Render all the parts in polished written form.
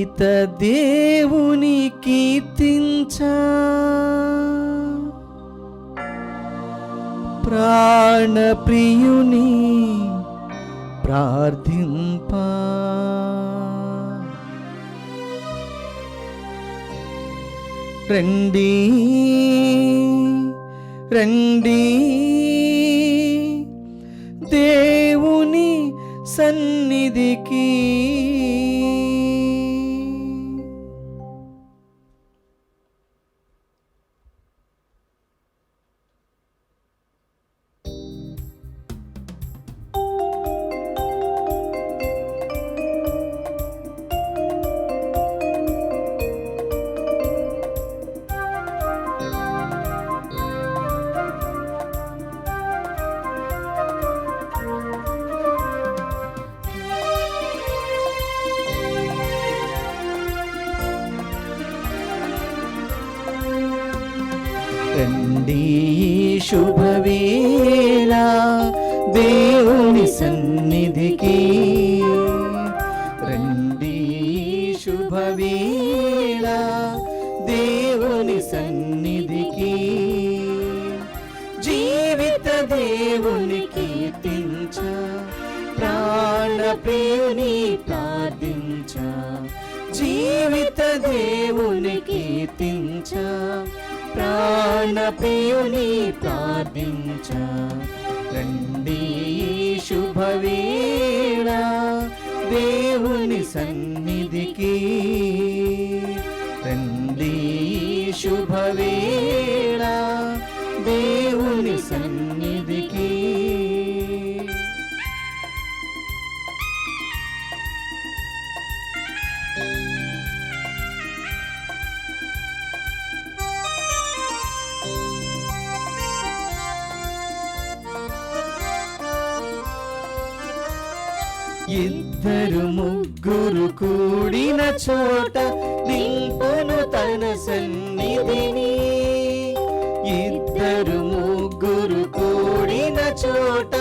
జీవిత దేవుని కీర్తించా, ప్రాణప్రియుని ప్రార్థింపా. రండి రండి దేవుని సన్నిధికి, రండి శుభవేళ దేవుని సన్నిధికి, రండి శుభవేళ దేవుని సన్నిధికి. జీవిత దేవుని కీర్తించ, ప్రాణప్రియుని ప్రార్థించ. జీవిత దేవుని కీర్తించ, ప్రాణప్రియుని ప్రార్థించ. రండి శుభవేళ దేవుని సన్నిధికి, రండి శుభవేళ దేవుని సన్నిధికి. ఇద్దరు ముగ్గురు కూడిన చోట నింపును తన సన్నిధిని. ఇద్దరు ముగ్గురు కూడిన చోట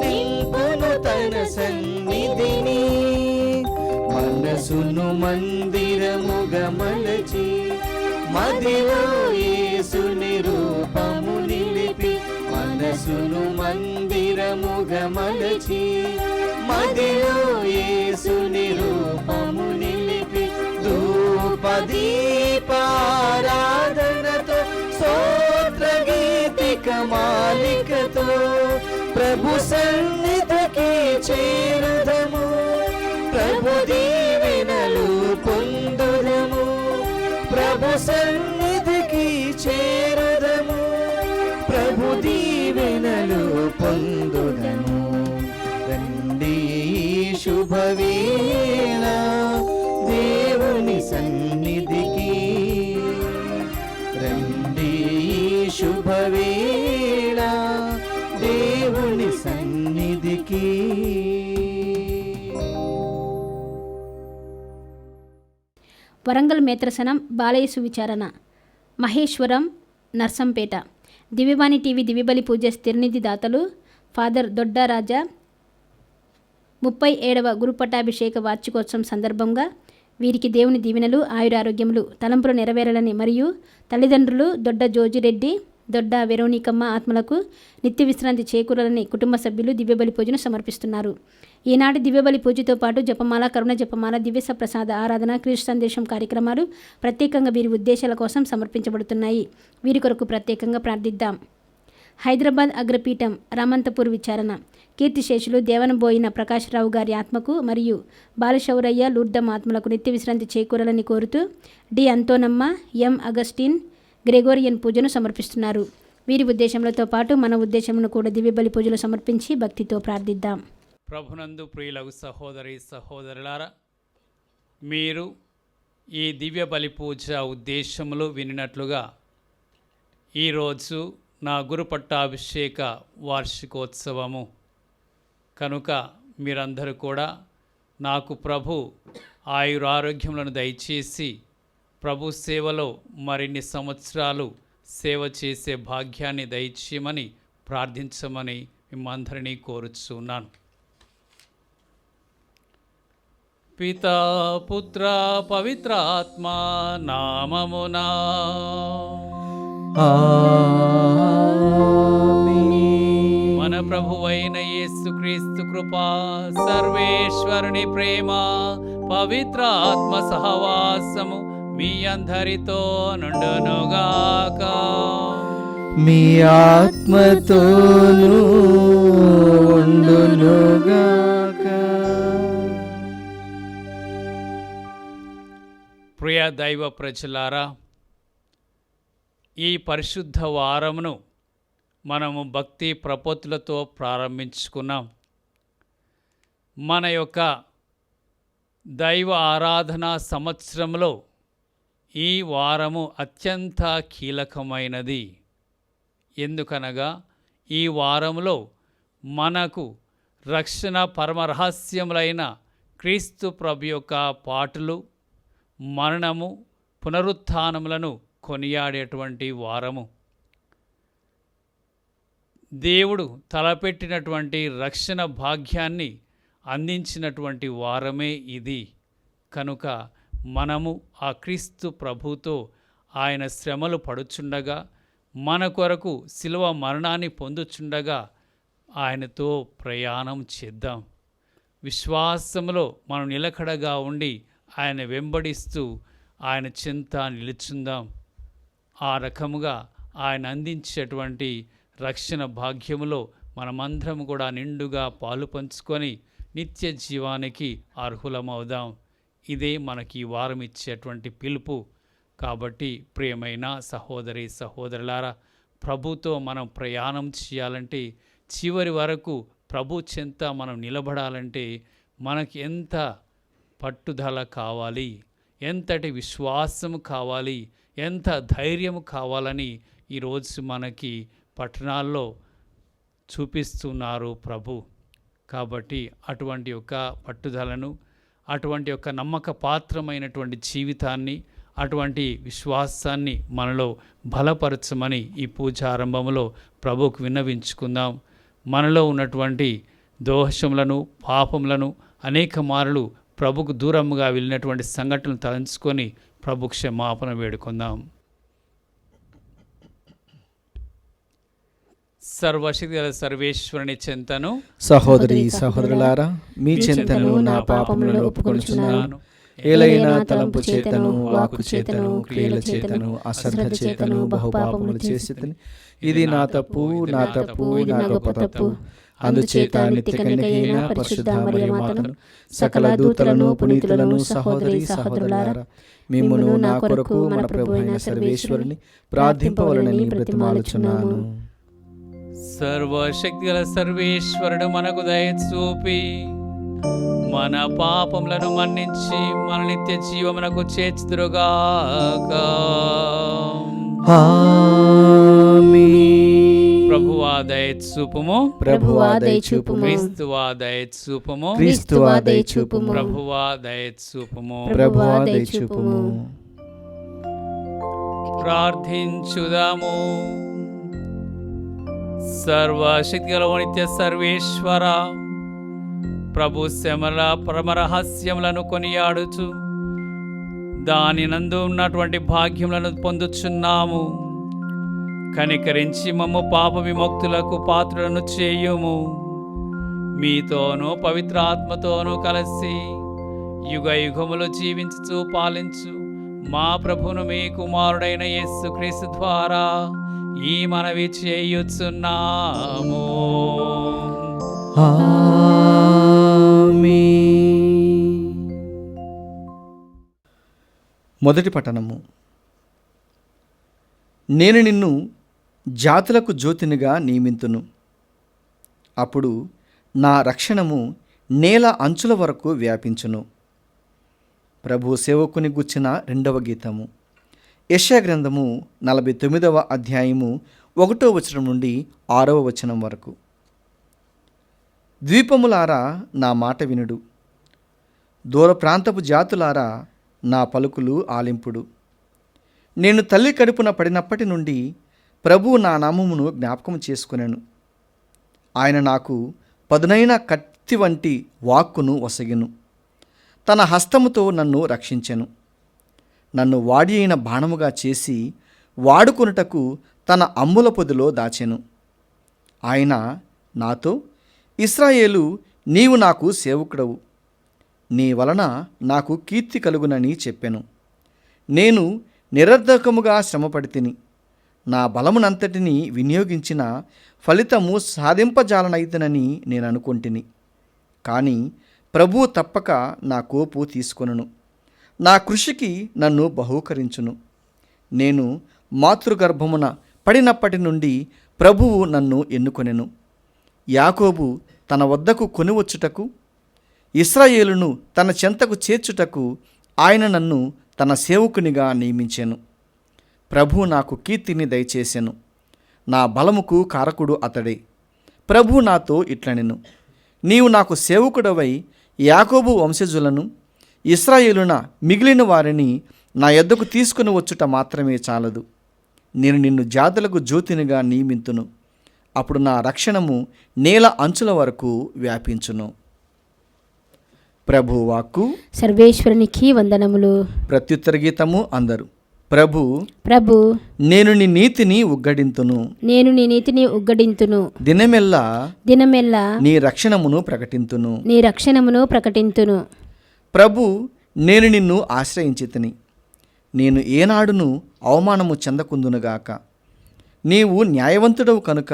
నింపును తన సన్నిధిని. మనసును మందిరముగా మలచి, మదిలో యేసుని రూపము నిలిపి. మనసును మందిరముగా మలచి, మదిలో యేసుని రూపము నిలిపి. ధూపదీపారాధనతో, స్తోత్ర గీతిక మాలికతో ప్రభు సన్నిధికి చేరుదము. ప్రభు దీవెనలు పొందుదము, ప్రభు సన్నిధికి చేరుదము. ప్రభు దీవెనలు పొందుదము. రండి శుభవేళ దేవుని సన్నిధికి, రండి శుభవేళ దేవుని సన్నిధికి. వరంగల్ మేత్రసనం బాలయ్య సువిచారణ మహేశ్వరం నర్సంపేట. దివ్యవాణి టీవీ దివ్యబలి పూజ స్థిరనిధి దాతలు ఫాదర్ దొడ్డారాజా 37వ గురుపట్టాభిషేక వార్షికోత్సవం సందర్భంగా వీరికి దేవుని దీవెనలు, ఆయురారోగ్యములు, తలంపులు నెరవేరాలని మరియు తల్లిదండ్రులు దొడ్డ జోజిరెడ్డి, దొడ్డ వెరోనికమ్మ ఆత్మలకు నిత్య విశ్రాంతి చేకూరాలని కుటుంబ సభ్యులు దివ్యబలి పూజను సమర్పిస్తున్నారు. ఈనాటి దివ్యబలి పూజతో పాటు జపమాల, కరుణ జపమాల, దివ్య ప్రసాద ఆరాధన, క్రీస్తు సందేశం కార్యక్రమాలు ప్రత్యేకంగా వీరి ఉద్దేశాల కోసం సమర్పించబడుతున్నాయి. వీరి కొరకు ప్రత్యేకంగా ప్రార్థిద్దాం. హైదరాబాద్ అగ్రపీఠం రామంతపూర్ విచారణ కీర్తిశేషులు దేవనబోయిన ప్రకాశ్రావు గారి ఆత్మకు మరియు బాలశౌరయ్య లూర్దమ్ ఆత్మలకు నిత్య విశ్రాంతి చేకూరాలని కోరుతూ డి అంతోనమ్మ, ఎం అగస్టిన్ గ్రెగోరియన్ పూజను సమర్పిస్తున్నారు. వీరి ఉద్దేశములతో పాటు మన ఉద్దేశమును కూడా దివ్యబలి పూజలు సమర్పించి భక్తితో ప్రార్థిద్దాం. ప్రభునందు ప్రియులకు సహోదరి సహోదరులారా, మీరు ఈ దివ్య బలి పూజ ఉద్దేశములు వినినట్లుగా ఈరోజు నా గురుపట్టాభిషేక వార్షికోత్సవము కనుక మీరందరూ కూడా నాకు ప్రభు ఆయురారోగ్యములను దయచేసి ప్రభు సేవలో మరిన్ని సంవత్సరాలు సేవ చేసే భాగ్యాన్ని దయచేయమని ప్రార్థించమని మిమ్మందరినీ కోరుచున్నాను. పితా పుత్ర పవిత్ర ఆత్మ నామమునా. మన ప్రభువైన యేసుక్రీస్తు కృపా, సర్వేశ్వరుని ప్రేమ, పవిత్ర ఆత్మ సహవాసము మీ అందరితో నుండునుగాక. మీ ఆత్మతోనూ ఉండునుగాక. ప్రియ దైవ ప్రజలారా, ఈ పరిశుద్ధ వారమును మనము భక్తి ప్రపత్తులతో ప్రారంభించుకున్నాం. మన యొక్క దైవ ఆరాధన సంవత్సరంలో ఈ వారము అత్యంత కీలకమైనది. ఎందుకనగా ఈ వారములో మనకు రక్షణ పరమరహస్యములైన క్రీస్తు ప్రభు యొక్క పాటలు, మరణము, పునరుత్థానములను కొనియాడేటువంటి వారము. దేవుడు తలపెట్టినటువంటి రక్షణ భాగ్యాన్ని అందించినటువంటి వారమే ఇది. కనుక మనము ఆ క్రీస్తు ప్రభుతో ఆయన శ్రమలు పడుచుండగా, మన కొరకు శిలువ మరణాన్ని పొందుచుండగా ఆయనతో ప్రయాణం చేద్దాం. విశ్వాసములో మనం నిలకడగా ఉండి ఆయన వెంబడిస్తూ ఆయన చింత నిలుచుందాం. ఆ రకముగా ఆయన అందించేటువంటి రక్షణ భాగ్యములో మనమందరం కూడా నిండుగా పాలు పంచుకొని నిత్య జీవానికి అర్హులమవుదాం. ఇదే మనకి ఈ వారం ఇచ్చేటువంటి పిలుపు. కాబట్టి ప్రియమైన సహోదరి సహోదరులారా, ప్రభుతో మనం ప్రయాణం చేయాలంటే, చివరి వరకు ప్రభు చెంత మనం నిలబడాలంటే మనకి ఎంత పట్టుదల కావాలి, ఎంతటి విశ్వాసం కావాలి, ఎంత ధైర్యం కావాలని ఈరోజు మనకి పట్టణాల్లో చూపిస్తున్నారు ప్రభు. కాబట్టి అటువంటి యొక్క పట్టుదలను, అటువంటి యొక్క నమ్మక పాత్రమైనటువంటి జీవితాన్ని, అటువంటి విశ్వాసాన్ని మనలో బలపరచమని ఈ పూజారంభంలో ప్రభువుకు విన్నవించుకుందాం. మనలో ఉన్నటువంటి దోషములను, పాపములను అనేక మారులు ప్రభుకు దూరముగా వెళ్ళినటువంటి సంఘటనలు తలంచుకొని ప్రభు క్షమాపణ వేడుకుందాం. సర్వశక్తిగల సర్వేశ్వరుని చెంతను సహోదరి సహోదరులారా, మీ చెంతను నా పాపములను ఒప్పుకొనుచున్నాను. ఏలైనా తలంపు చేతను, వాక్కు చేతను, క్రియల చేతను, అశ్రద్ధ చేతను బహుపాపములు చేసితిని. ఇది నా తప్పు, నా తప్పు, నా గొప్ప తప్పు. అందుచేత నిత్య కన్యకైన పరిశుద్ధ మరియమాతను, సకల దూతలను, పునీతులను, సహోదరి సహోదరులారా, మిమ్మును నా కొరకు మన ప్రభువైన సర్వేశ్వరుని ప్రార్థింపవలనని బ్రతిమాలుచున్నాను. సర్వశక్తిగల సర్వేశ్వరుడు మనకు దయ చూపి మన పాపములను మన్నించి మన నిత్య జీవమునకు చేర్చుదురుగాక. ప్రభువా దయ చూపుము, ప్రభువా దయ చూపుము. క్రీస్తువా దయ చూపుము, క్రీస్తువా దయ చూపుము. ప్రభువా దయ చూపుము, ప్రభువా దయ చూపుము. ప్రార్థించుదాము. సర్వశక్తిగల నిత్య సర్వేశ్వర, ప్రభు శ్రమల పరమరహస్యములను కొనియాడుచు దాని నందు ఉన్నటువంటి భాగ్యములను పొందుచున్నాము. కనికరించి మమ్ము పాప విముక్తులకు పాత్రలను చేయుము. మీతోనూ పవిత్ర ఆత్మతోనూ కలిసి యుగ యుగములు జీవించుచు పాలించు మా ప్రభును మీ కుమారుడైన యేసుక్రీస్తు ద్వారా ఈ మనవి చేయుచున్నాము. మొదటి పఠనము. నేను నిన్ను జాతులకు జ్యోతినిగా నియమింతును. అప్పుడు నా రక్షణము నేల అంచుల వరకు వ్యాపించును. ప్రభు సేవకుని గుచ్చిన 2వ గీతము. యెషయా గ్రంథము 49వ అధ్యాయము 1వ వచనం నుండి 6వ వచనం వరకు. ద్వీపములారా నా మాట వినుడు, దూర ప్రాంతపు జాతులారా నా పలుకులు ఆలింపుడు. నేను తల్లి కడుపున పడినప్పటి నుండి ప్రభువు నా నామమును జ్ఞాపకం చేసుకునేను. ఆయన నాకు పదునైన కత్తి వంటి వాక్కును వసగెను. తన హస్తముతో నన్ను రక్షించెను. నన్ను వాడి అయిన బాణముగా చేసి వాడుకొనుటకు తన అమ్ముల పొదిలో దాచెను. ఆయన నాతో, ఇశ్రాయేలు, నీవు నాకు సేవకుడవు, నీ వలన నాకు కీర్తి కలుగునని చెప్పెను. నేను నిరర్ధకముగా శ్రమపడితిని, నా బలమునంతటిని వినియోగించిన ఫలితము సాధింపజాలనైతనని నేను అనుకొంటిని. కానీ ప్రభువు తప్పక నా కోపు తీసుకొనును, నా కృషికి నన్ను బహూకరించును. నేను మాతృగర్భమున పడినప్పటి నుండి ప్రభువు నన్ను ఎన్నుకొనెను. యాకోబు తన వద్దకు కొనివచ్చుటకు, ఇశ్రాయేలును తన చెంతకు చేర్చుటకు ఆయన నన్ను తన సేవకునిగా నియమించెను. ప్రభు నాకు కీర్తిని దయచేసెను, నా బలముకు కారకుడు అతడే. ప్రభు నాతో ఇట్లనెను, నీవు నాకు సేవకుడవై యాకోబు వంశజులను, ఇశ్రాయేలున మిగిలిన వారిని నా యొద్దకు తీసుకుని వచ్చుట మాత్రమే చాలదు. నేను నిన్ను జాతులకు జ్యోతినిగా నియమింతును. అప్పుడు నా రక్షణము నేల అంచుల వరకు వ్యాపించును. ప్రభు వాక్కు. సర్వేశ్వరునికి వందనములు. ప్రత్యుత్తర గీతము అందరు. ప్రభు, ప్రభు, నేను నీ నీతిని ఉగ్గడింతును, నేను నీ నీతిని ఉగ్గడింతును. దినమెల్లా దినమెల్లా నీ రక్షణమును ప్రకటింతును, నీ రక్షణమును ప్రకటింతును. ప్రభు, నేను నిన్ను ఆశ్రయించితిని, నేను ఏనాడును అవమానము చెందకుందునుగాక. నీవు న్యాయవంతుడవు కనుక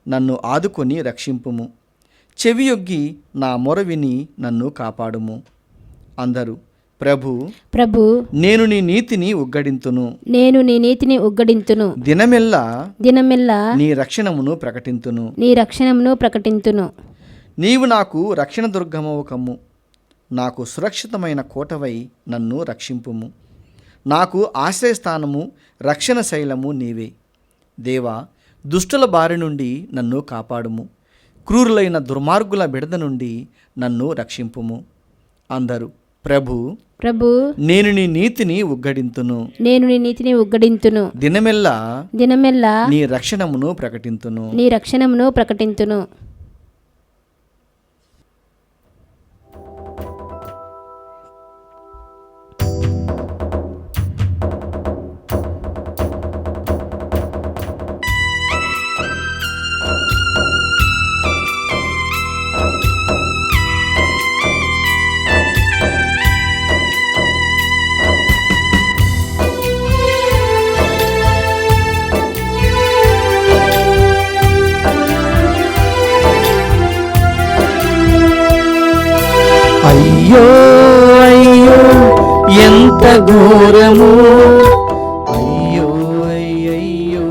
నన్ను ఆదుకొని రక్షింపుము. చెవియొగ్గి నా మొర విని నన్ను కాపాడుము. అందరూ ప్రభు, ప్రభు, నేను నీ నీతిని ఉగ్గడింతును, నేను నీ నీతిని ఉగ్గడింతును. దినమెల్లా దినమెల్లా నీ రక్షణమును ప్రకటింతును, నీ రక్షణమును ప్రకటింతును. నీవు నాకు రక్షణ దుర్గమవు కమ్ము, నాకు సురక్షితమైన కోటవై నన్ను రక్షింపుము. నాకు ఆశ్రయస్థానము, రక్షణ శైలము నీవే. దేవా, దుష్టుల బారి నుండి నన్ను కాపాడుము, క్రూరులైన దుర్మార్గుల బిడద నుండి నన్ను రక్షింపుము. అందరూ ప్రభు, ప్రభు, నేను నీ నీతిని ఉగ్గడింతును, నేను నీ నీతిని ఉగ్గడింతును. దినమెల్లా దినమెల్లా నీ రక్షణమును ప్రకటింతును. నీ రక్షణమును ప్రకటింతును. అయ్యో అయ్యో ఎంత ఘోరము, అయ్యో అయ్యయ్యో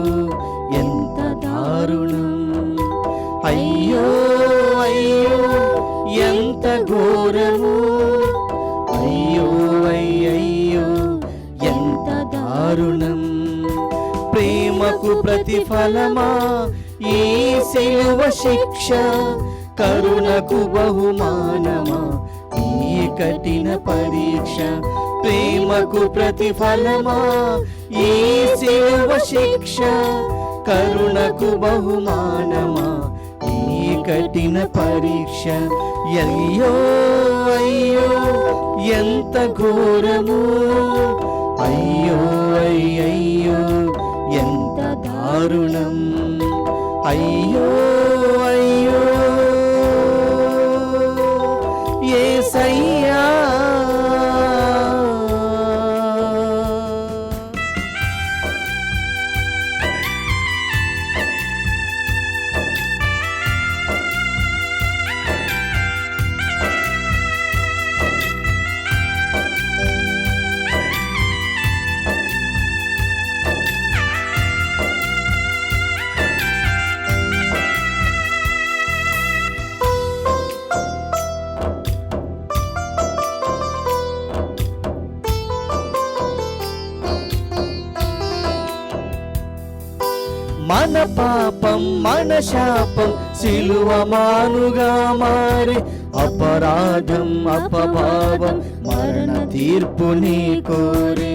ఎంత దారుణం, అయ్యో అయ్యో ఎంత ఘోరము, అయ్యో అయ్యయ్యో ఎంత దారుణం. ప్రేమకు ప్రతిఫలమా ఈ శిలువ శిక్ష, కరుణకు బహుమానమా ఈ కఠిన పరీక్ష. ప్రేమకు ప్రతిఫలమా ఈ శిలువ శిక్ష, కరుణకు బహుమానమా ఈ కఠిన పరీక్ష. అయ్యో అయ్యో ఎంత ఘోరము, అయ్యో అయ్యయ్యో ఎంత దారుణం, అయ్యో అయ్యో యేసయ్యా. మన పాపం మన శాపం సిలువ మానుగా మారి, అపరాధం అపభావం మరణ తీర్పుని కోరి.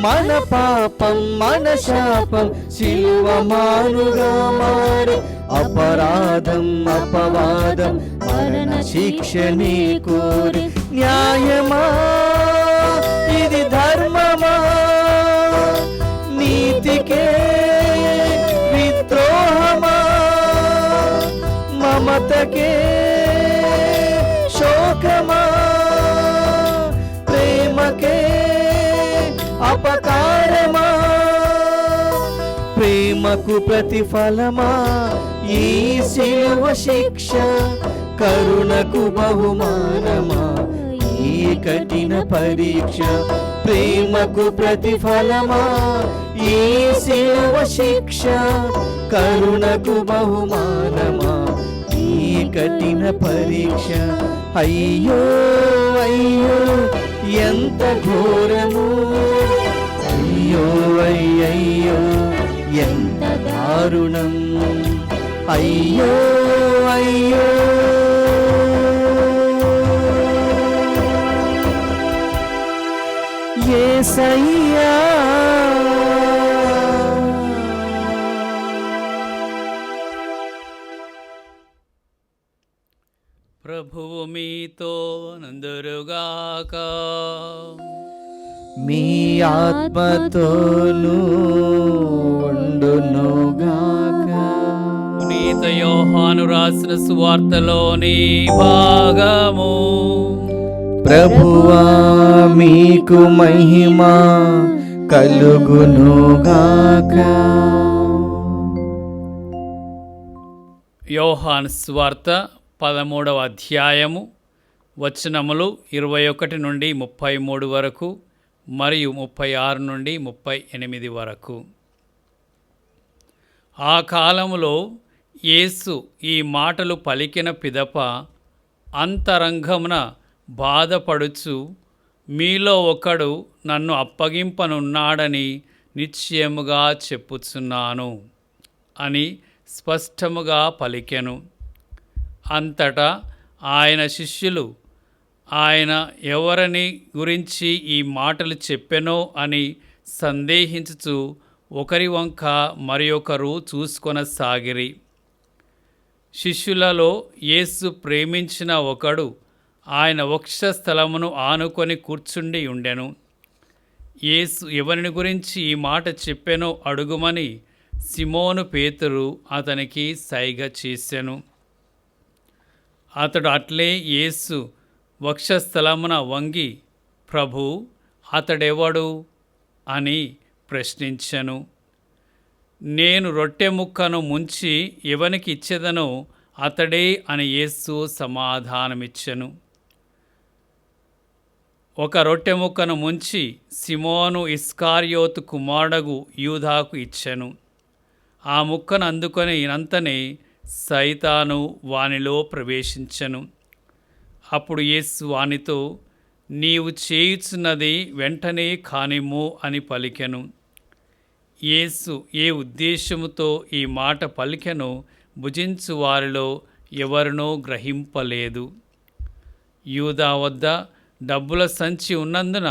మన పాపం మన శాపం సిలువ మానుగా మారి, అపరాధం అపవాదం మరణ శిక్షని కోరి న్యాయమా ఇది ధర్మమా నీతికే విద్రోహమా మమతకే శోకమా ప్రేమకే అపకారమా ప్రేమకు ప్రతిఫలమా ఈ శిలువ శిక్ష కరుణకు బహుమానమా ఈ కఠిన పరీక్ష ప్రేమకు ప్రతిఫలమా ఈ శిలువ శిక్ష కరుణకు బహుమానమా ఈ కఠిన పరీక్ష అయ్యో అయ్యో ఎంత ఘోరము అయ్యో అయ్యయ్యో ఎంత దారుణం అయ్యో అయ్యో యేసయ్యా ప్రభువు మీతో నందురుగాక. మీ ఆత్మతోనూ ఉండునుగాక. పునీత యోహాను రాసిన సువార్తలోని భాగము. ప్రభువా మీకు మహిమ కలుగునుగాక. యోహాను సువార్త 13వ అధ్యాయము వచనములు 21 నుండి 33 వరకు మరియు 36 నుండి 38 వరకు. ఆ కాలములో యేసు ఈ మాటలు పలికిన పిదప అంతరంగమున బాధపడుచు, మీలో ఒకడు నన్ను అప్పగింపనున్నాడని నిశ్చయముగా చెప్పుచున్నాను అని స్పష్టముగా పలికెను. అంతటా ఆయన శిష్యులు ఆయన ఎవరిని గురించి ఈ మాటలు చెప్పెనో అని సందేహించుచు ఒకరి వంక మరి ఒకరు చూసుకొనసాగిరి. శిష్యులలో యేసు ప్రేమించిన ఒకడు ఆయన వక్షస్థలమును ఆనుకొని కూర్చుండి ఉండెను. యేసు ఎవరిని గురించి ఈ మాట చెప్పెనో అడుగుమని సిమోను పేతురు అతనికి సైగ చేసెను. అతడు అట్లే యేసు వక్షస్థలమున వంగి, ప్రభు, అతడెవడు అని ప్రశ్నించెను. నేను రొట్టె ముక్కను ముంచి ఎవనికి ఇచ్చేదనో అతడే అని యేసు సమాధానమిచ్చెను. ఒక రొట్టె ముక్కను ముంచి సిమోను ఇస్కారియోతు కుమారుడగు యూదాకు ఇచ్చెను. ఆ ముక్కను అందుకొని నంతనే సైతాను వానిలో ప్రవేశించెను. అప్పుడు యేసు వానితో, నీవు చేయుచున్నది వెంటనే కానిమ్ము అని పలికెను. యేసు ఏ ఉద్దేశముతో ఈ మాట పలికెనో భుజించు వారిలో ఎవరినో గ్రహింపలేదు. యూదా వద్ద డబ్బుల సంచి ఉన్నందున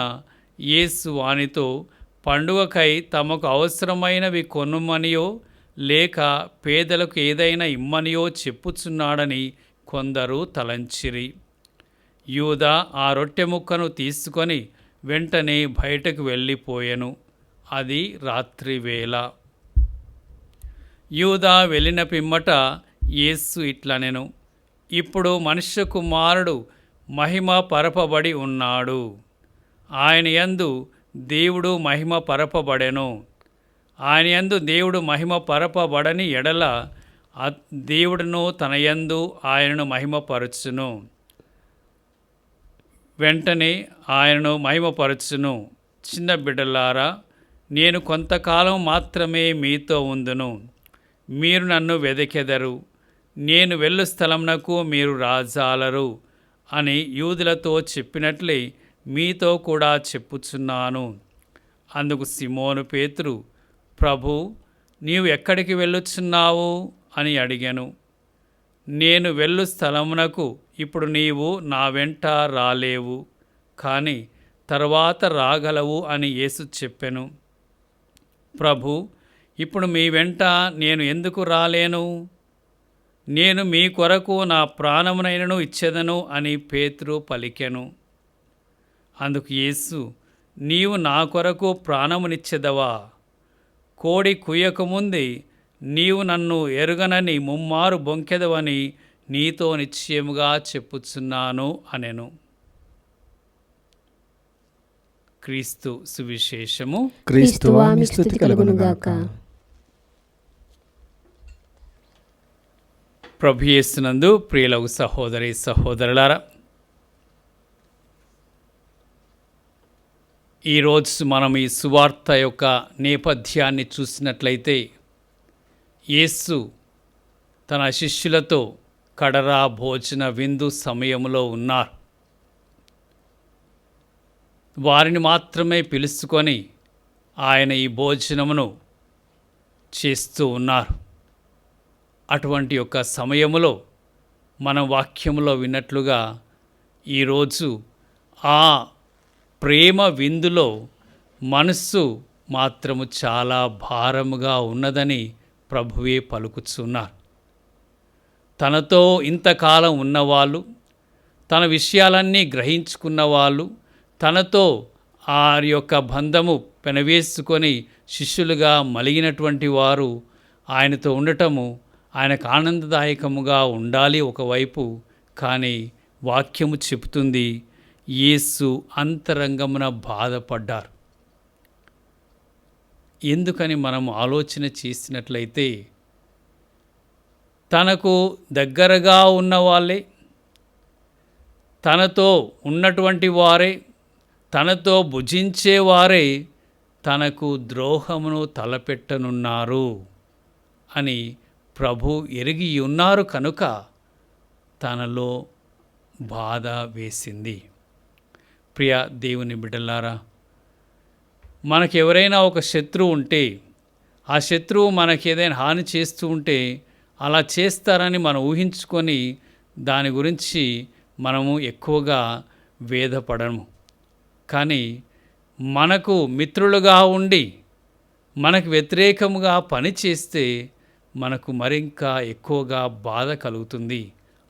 యేసు వానితో, పండుగకై తమకు అవసరమైనవి కొనుమనియో లేక పేదలకు ఏదైనా ఇమ్మనియో చెప్పుచున్నాడని కొందరు తలంచిరి. యూదా ఆ రొట్టె ముక్కను తీసుకొని వెంటనే బయటకు వెళ్ళిపోయెను. అది రాత్రివేళ. యూదా వెళ్ళిన పిమ్మట యేసు ఇట్లనెను, ఇప్పుడు మనుష్య కుమారుడు మహిమ పరపబడి ఉన్నాడు. ఆయన యందు దేవుడు మహిమ పరపబడెను. ఆయన యందు దేవుడు మహిమ పరపబడని ఎడల దేవుడును తన యందు ఆయనను మహిమపరచును. వెంటనే ఆయనను మహిమపరచును. చిన్న బిడ్డలారా, నేను కొంతకాలం మాత్రమే మీతో ఉందును. మీరు నన్ను వెదకెదరు. నేను వెళ్ళు స్థలమునకు మీరు రాజాలరు అని యూదులతో చెప్పినట్లే మీతో కూడా చెప్పుచున్నాను. అందుకు సిమోను పేతురు, ప్రభు, నీవు ఎక్కడికి వెళ్ళుచున్నావు అని అడిగాను. నేను వెళ్ళు స్థలమునకు ఇప్పుడు నీవు నా వెంట రాలేవు, కానీ తర్వాత రాగలవు అని యేసు చెప్పెను. ప్రభు, ఇప్పుడు మీ వెంట నేను ఎందుకు రాలేను? నేను మీ కొరకు నా ప్రాణమునైనను ఇచ్చెదను అని పేతురు పలికెను. అందుకు యేసు, నీవు నా కొరకు ప్రాణమునిచ్చెదవా? కోడి కుయ్యకముందే నీవు నన్ను ఎరుగనని ముమ్మారు బొంకెదవని నీతో నిశ్చయముగా చెప్పుచున్నాను అనెను. క్రీస్తు సువిశేషము. క్రీస్తువా మీకు స్తుతి కలుగునుగాక. ప్రభు యేసునందు ప్రియులగు సహోదరి సహోదరులారా, ఈరోజు మనం ఈ సువార్త యొక్క నేపథ్యాన్ని చూసినట్లయితే యేసు తన శిష్యులతో కడరా భోజన విందు సమయంలో ఉన్నారు. వారిని మాత్రమే పిలుచుకొని ఆయన ఈ భోజనమును చేస్తూ ఉన్నారు. అటువంటి యొక్క సమయములో మనం వాక్యములో విన్నట్లుగా ఈరోజు ఆ ప్రేమ విందులో మనస్సు మాత్రము చాలా భారముగా ఉన్నదని ప్రభువే పలుకుచున్నారు. తనతో ఇంతకాలం ఉన్నవాళ్ళు, తన విషయాలన్నీ గ్రహించుకున్న వాళ్ళు, తనతో ఆ యొక్క బంధము పెనవేసుకొని శిష్యులుగా మలిగినటువంటి వారు ఆయనతో ఉండటము ఆయనకు ఆనందదాయకముగా ఉండాలి ఒకవైపు. కానీ వాక్యము చెబుతుంది యేసు అంతరంగమున బాధపడ్డారు. ఎందుకని మనం ఆలోచన చేసినట్లయితే తనకు దగ్గరగా ఉన్న వాళ్ళే, తనతో ఉన్నటువంటి వారే, తనతో భుజించేవారే తనకు ద్రోహమును తలపెట్టనున్నారు అని ప్రభు ఎరిగి ఉన్నారు కనుక తనలో బాధ వేసింది. ప్రియ దేవుని బిడ్డలారా, మనకెవరైనా ఒక శత్రువు ఉంటే, ఆ శత్రువు మనకేదైనా హాని చేస్తూ ఉంటే అలా చేస్తారని మనం ఊహించుకొని దాని గురించి మనము ఎక్కువగా వేదపడము. కానీ మనకు మిత్రులుగా ఉండి మనకు వ్యతిరేకముగా పనిచేస్తే మనకు మరింకా ఎక్కువగా బాధ కలుగుతుంది.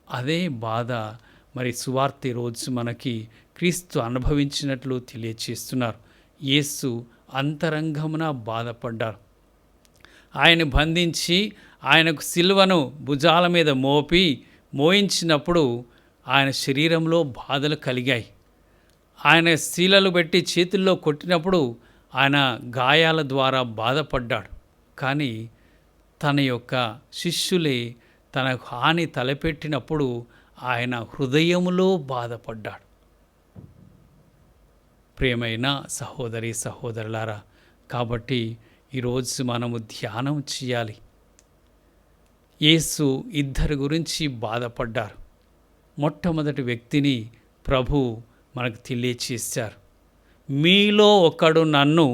అదే బాధ మరి సువార్త రోజు మనకి క్రీస్తు అనుభవించినట్లు తెలియచేస్తున్నారు. యేసు అంతరంగమున బాధపడ్డారు. ఆయన బంధించి ఆయనకు సిలువను భుజాల మీద మోయించినప్పుడు ఆయన శరీరంలో బాధలు కలిగాయి. ఆయన శీలలు పెట్టి చేతుల్లో కొట్టినప్పుడు ఆయన గాయాల ద్వారా బాధపడ్డాడు. కానీ తన యొక్క శిష్యులే తనకు హాని తలపెట్టినప్పుడు ఆయన హృదయములో బాధపడ్డాడు. ప్రియమైన సహోదరి సహోదరులారా, కాబట్టి ఈరోజు మనము ధ్యానం చేయాలి. యేసు ఇద్దరి గురించి బాధపడ్డారు. మొట్టమొదటి వ్యక్తిని ప్రభు మనకు తెలియచేశారు. మీలో ఒకడు నన్ను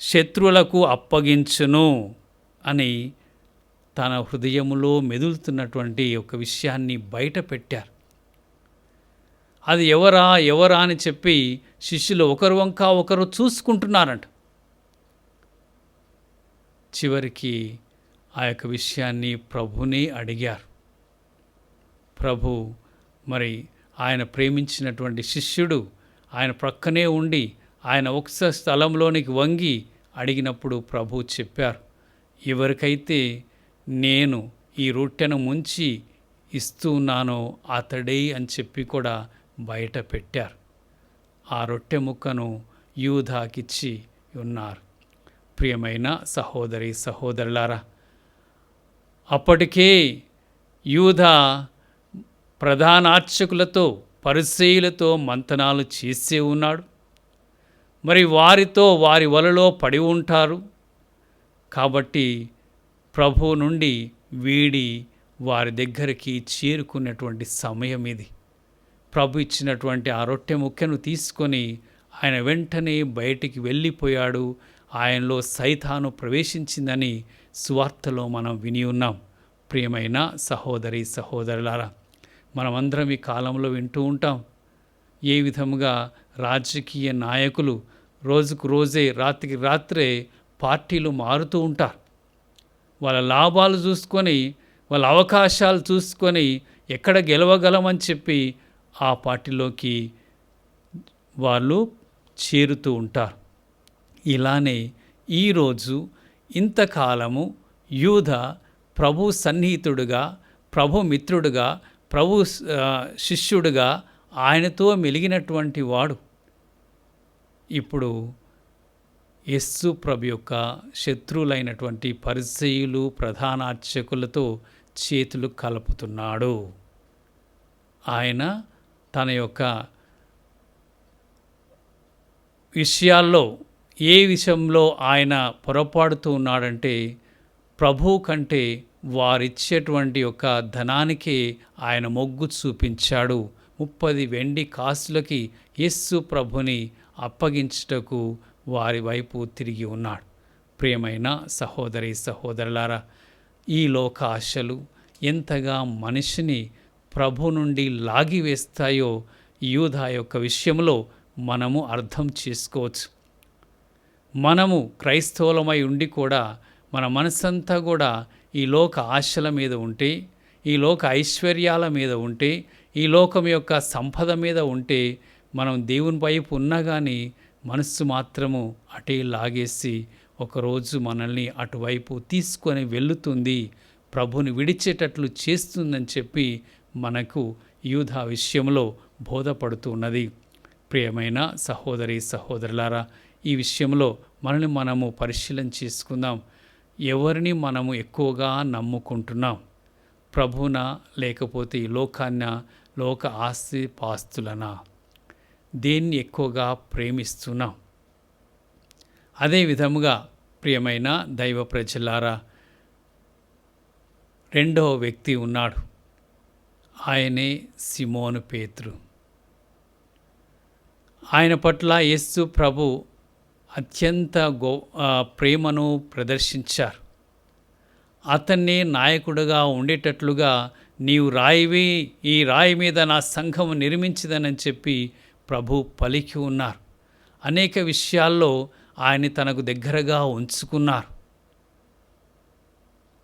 శత్రువులకు అప్పగించును అని తన హృదయములో మెదులుతున్నటువంటి ఒక విషయాన్ని బయట పెట్టారు. అది ఎవరా అని చెప్పి శిష్యులు ఒకరు వంక ఒకరు చూసుకుంటున్నారంట. చివరికి ఆ యొక్క విషయాన్ని ప్రభుని అడిగారు. ప్రభు మరి ఆయన ప్రేమించినటువంటి శిష్యుడు ఆయన ప్రక్కనే ఉండి ఆయన ఒక స్థలంలోనికి వంగి అడిగినప్పుడు ప్రభు చెప్పారు, ఎవరికైతే నేను ఈ రొట్టెను ముంచి ఇస్తున్నానో అతడే అని చెప్పి కూడా బయట పెట్టారు. ఆ రొట్టె ముక్కను యూదాకిచ్చి ఉన్నారు. ప్రియమైన సహోదరి సహోదరులారా, అప్పటికే యూదా ప్రధానార్చకులతో పరిసయ్యులతో మంతనాలు చేసే ఉన్నాడు. మరి వారితో వారి వలలో పడి ఉంటారు. కాబట్టి ప్రభు నుండి వీడి వారి దగ్గరికి చేరుకున్నటువంటి సమయం ఇది. ప్రభు ఇచ్చినటువంటి ఆ రొట్టె ముక్కను తీసుకొని ఆయన వెంటనే బయటికి వెళ్ళిపోయాడు. ఆయనలో సైతాను ప్రవేశించిందని సువార్తలో మనం విని ఉన్నాం. ప్రియమైన సహోదరి సహోదరులారా, మనమందరం ఈ కాలంలో వింటూ ఉంటాం ఏ విధముగా రాజకీయ నాయకులు రోజుకు రోజే రాత్రికి రాత్రే పార్టీలు మారుతూ ఉంటారు. వాళ్ళ లాభాలు చూసుకొని వాళ్ళ అవకాశాలు చూసుకొని ఎక్కడ గెలవగలమని చెప్పి ఆ పార్టీలోకి వాళ్ళు చేరుతూ ఉంటారు. ఇలానే ఈరోజు ఇంతకాలము యూద ప్రభు సన్నిహితుడుగా, ప్రభు మిత్రుడుగా, ప్రభు శిష్యుడుగా ఆయనతో మెలిగినటువంటి వాడు ఇప్పుడు యేసు ప్రభు యొక్క శత్రువులైనటువంటి పరిసయ్యులు, ప్రధాన అర్చకులతో చేతులు కలుపుతున్నాడు. ఆయన తన యొక్క విషయాల్లో ఏ విషయంలో ఆయన పొరపాడుతూ ఉన్నాడంటే ప్రభు కంటే వారిచ్చేటువంటి యొక్క ధనానికి ఆయన మొగ్గు చూపించాడు. 30 వెండి కాసులకి యేసు ప్రభుని అప్పగించుటకు వారి వైపు తిరిగి ఉన్నాడు. ప్రియమైన సహోదరి సహోదరులారా, ఈ లోక ఆశలు ఎంతగా మనిషిని ప్రభు నుండి లాగివేస్తాయో యూదా యొక్క విషయంలో మనము అర్థం చేసుకోవచ్చు. మనము క్రైస్తవులమై ఉండి కూడా మన మనసంతా కూడా ఈ లోక ఆశల మీద ఉంటే, ఈ లోక ఐశ్వర్యాల మీద ఉంటే, ఈ లోకం యొక్క సంపద మీద ఉంటే మనం దేవుని వైపు ఉన్నా కానీ మనస్సు మాత్రము అటే లాగేసి ఒకరోజు మనల్ని అటువైపు తీసుకొని వెళుతుంది, ప్రభుని విడిచేటట్లు చేస్తుందని చెప్పి మనకు యూదా విషయంలో బోధపడుతున్నది. ప్రియమైన సహోదరి సహోదరులారా, ఈ విషయంలో మనల్ని మనము పరిశీలన చేసుకుందాం. ఎవరిని మనము ఎక్కువగా నమ్ముకుంటున్నాం? ప్రభునా లేకపోతే ఈ లోకాన్న, లోక ఆస్తి పాస్తులనా? దేన్ని ఎక్కువగా ప్రేమిస్తున్నాం? అదే విధముగా ప్రియమైన దైవ ప్రజలారా, రెండవ వ్యక్తి ఉన్నాడు. ఆయనే సిమోను పేతురు. ఆయన పట్ల యేసు ప్రభు అత్యంత ప్రేమను ప్రదర్శించారు. అతన్నే నాయకుడుగా ఉండేటట్లుగా నీవు రాయివి, ఈ రాయి మీద నా సంఘం నిర్మించదనని చెప్పి ప్రభు పలికి ఉన్నారు. అనేక విషయాల్లో ఆయన తనకు దగ్గరగా ఉంచుకున్నారు.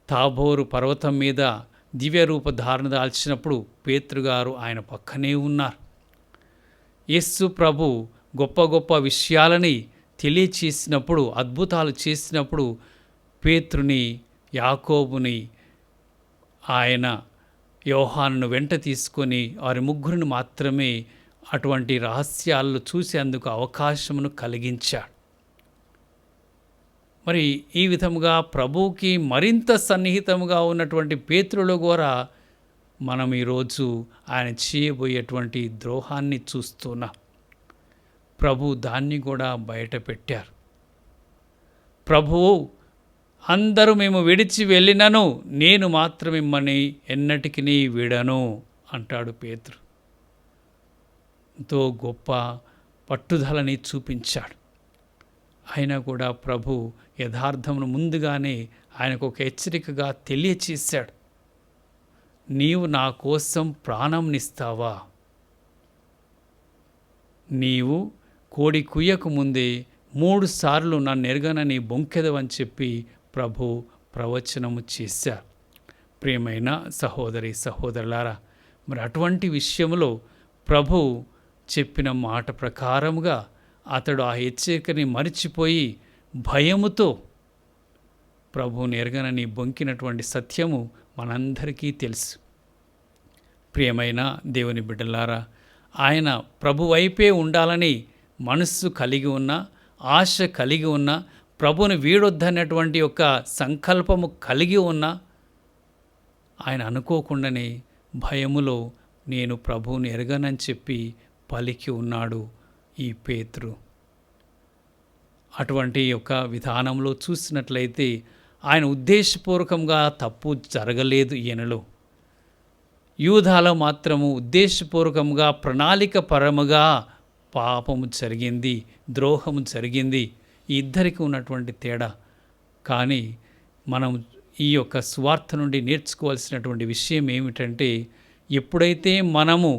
తాబోరు పర్వతం మీద దివ్యరూప ధారణ దాల్చినప్పుడు పేతురుగారు ఆయన పక్కనే ఉన్నారు. యేసు ప్రభు గొప్ప గొప్ప విషయాలని తెలియచేసినప్పుడు, అద్భుతాలు చేసినప్పుడు పేతురుని, యాకోబుని, ఆయన యోహానును వెంట తీసుకొని వారి ముగ్గురిని మాత్రమే అటువంటి రహస్యాలను చూసేందుకు అవకాశమును కలిగించాడు. మరి ఈ విధముగా ప్రభువుకి మరింత సన్నిహితముగా ఉన్నటువంటి పేతురులో కూడా మనం ఈరోజు ఆయన చేయబోయేటువంటి ద్రోహాన్ని చూస్తున్నాం. ప్రభు దాన్ని కూడా బయట పెట్టారు. ప్రభువు అందరూ మేము విడిచి వెళ్ళినను నేను మాత్రం మిమ్మల్ని ఎన్నటికి విడను అంటాడు పేతురు. ఎంతో గొప్ప పట్టుదలని చూపించాడు. అయినా కూడా ప్రభు యథార్థమును ముందుగానే ఆయనకు ఒక హెచ్చరికగా తెలియచేశాడు. నీవు నా కోసం ప్రాణంనిస్తావా? నీవు కోడి కుయ్యకు ముందే 3 సార్లు నన్ను ఎరగనని బొంకెదవని చెప్పి ప్రభు ప్రవచనము చేశారు. ప్రియమైన సహోదరి సహోదరులారా, మరి అటువంటి విషయంలో ప్రభు చెప్పిన మాట ప్రకారముగా అతడు ఆ హెచ్చరికని మరిచిపోయి భయముతో ప్రభువుని ఎరగనని బొంకినటువంటి సత్యము మనందరికీ తెలుసు. ప్రియమైన దేవుని బిడ్డలారా, ఆయన ప్రభు వైపే ఉండాలని మనస్సు కలిగి ఉన్న, ఆశ కలిగి ఉన్న, ప్రభుని వీడొద్దన్నటువంటి ఒక సంకల్పము కలిగి ఉన్న ఆయన అనుకోకుండానే భయములో నేను ప్రభువుని ఎరగనని చెప్పి పలికి ఉన్నాడు ఈ పేతురు. అటువంటి ఒక విధానంలో చూసినట్లయితే ఆయన ఉద్దేశపూర్వకంగా తప్పు జరగలేదు ఈయనలో. యూదాలో మాత్రము ఉద్దేశపూర్వకంగా ప్రణాళిక పరముగా పాపము జరిగింది, ద్రోహము జరిగింది. ఈ ఇద్దరికి ఉన్నటువంటి తేడా. కానీ మనం ఈ యొక్క స్వార్థ నుండి నేర్చుకోవాల్సినటువంటి విషయం ఏమిటంటే, ఎప్పుడైతే మనము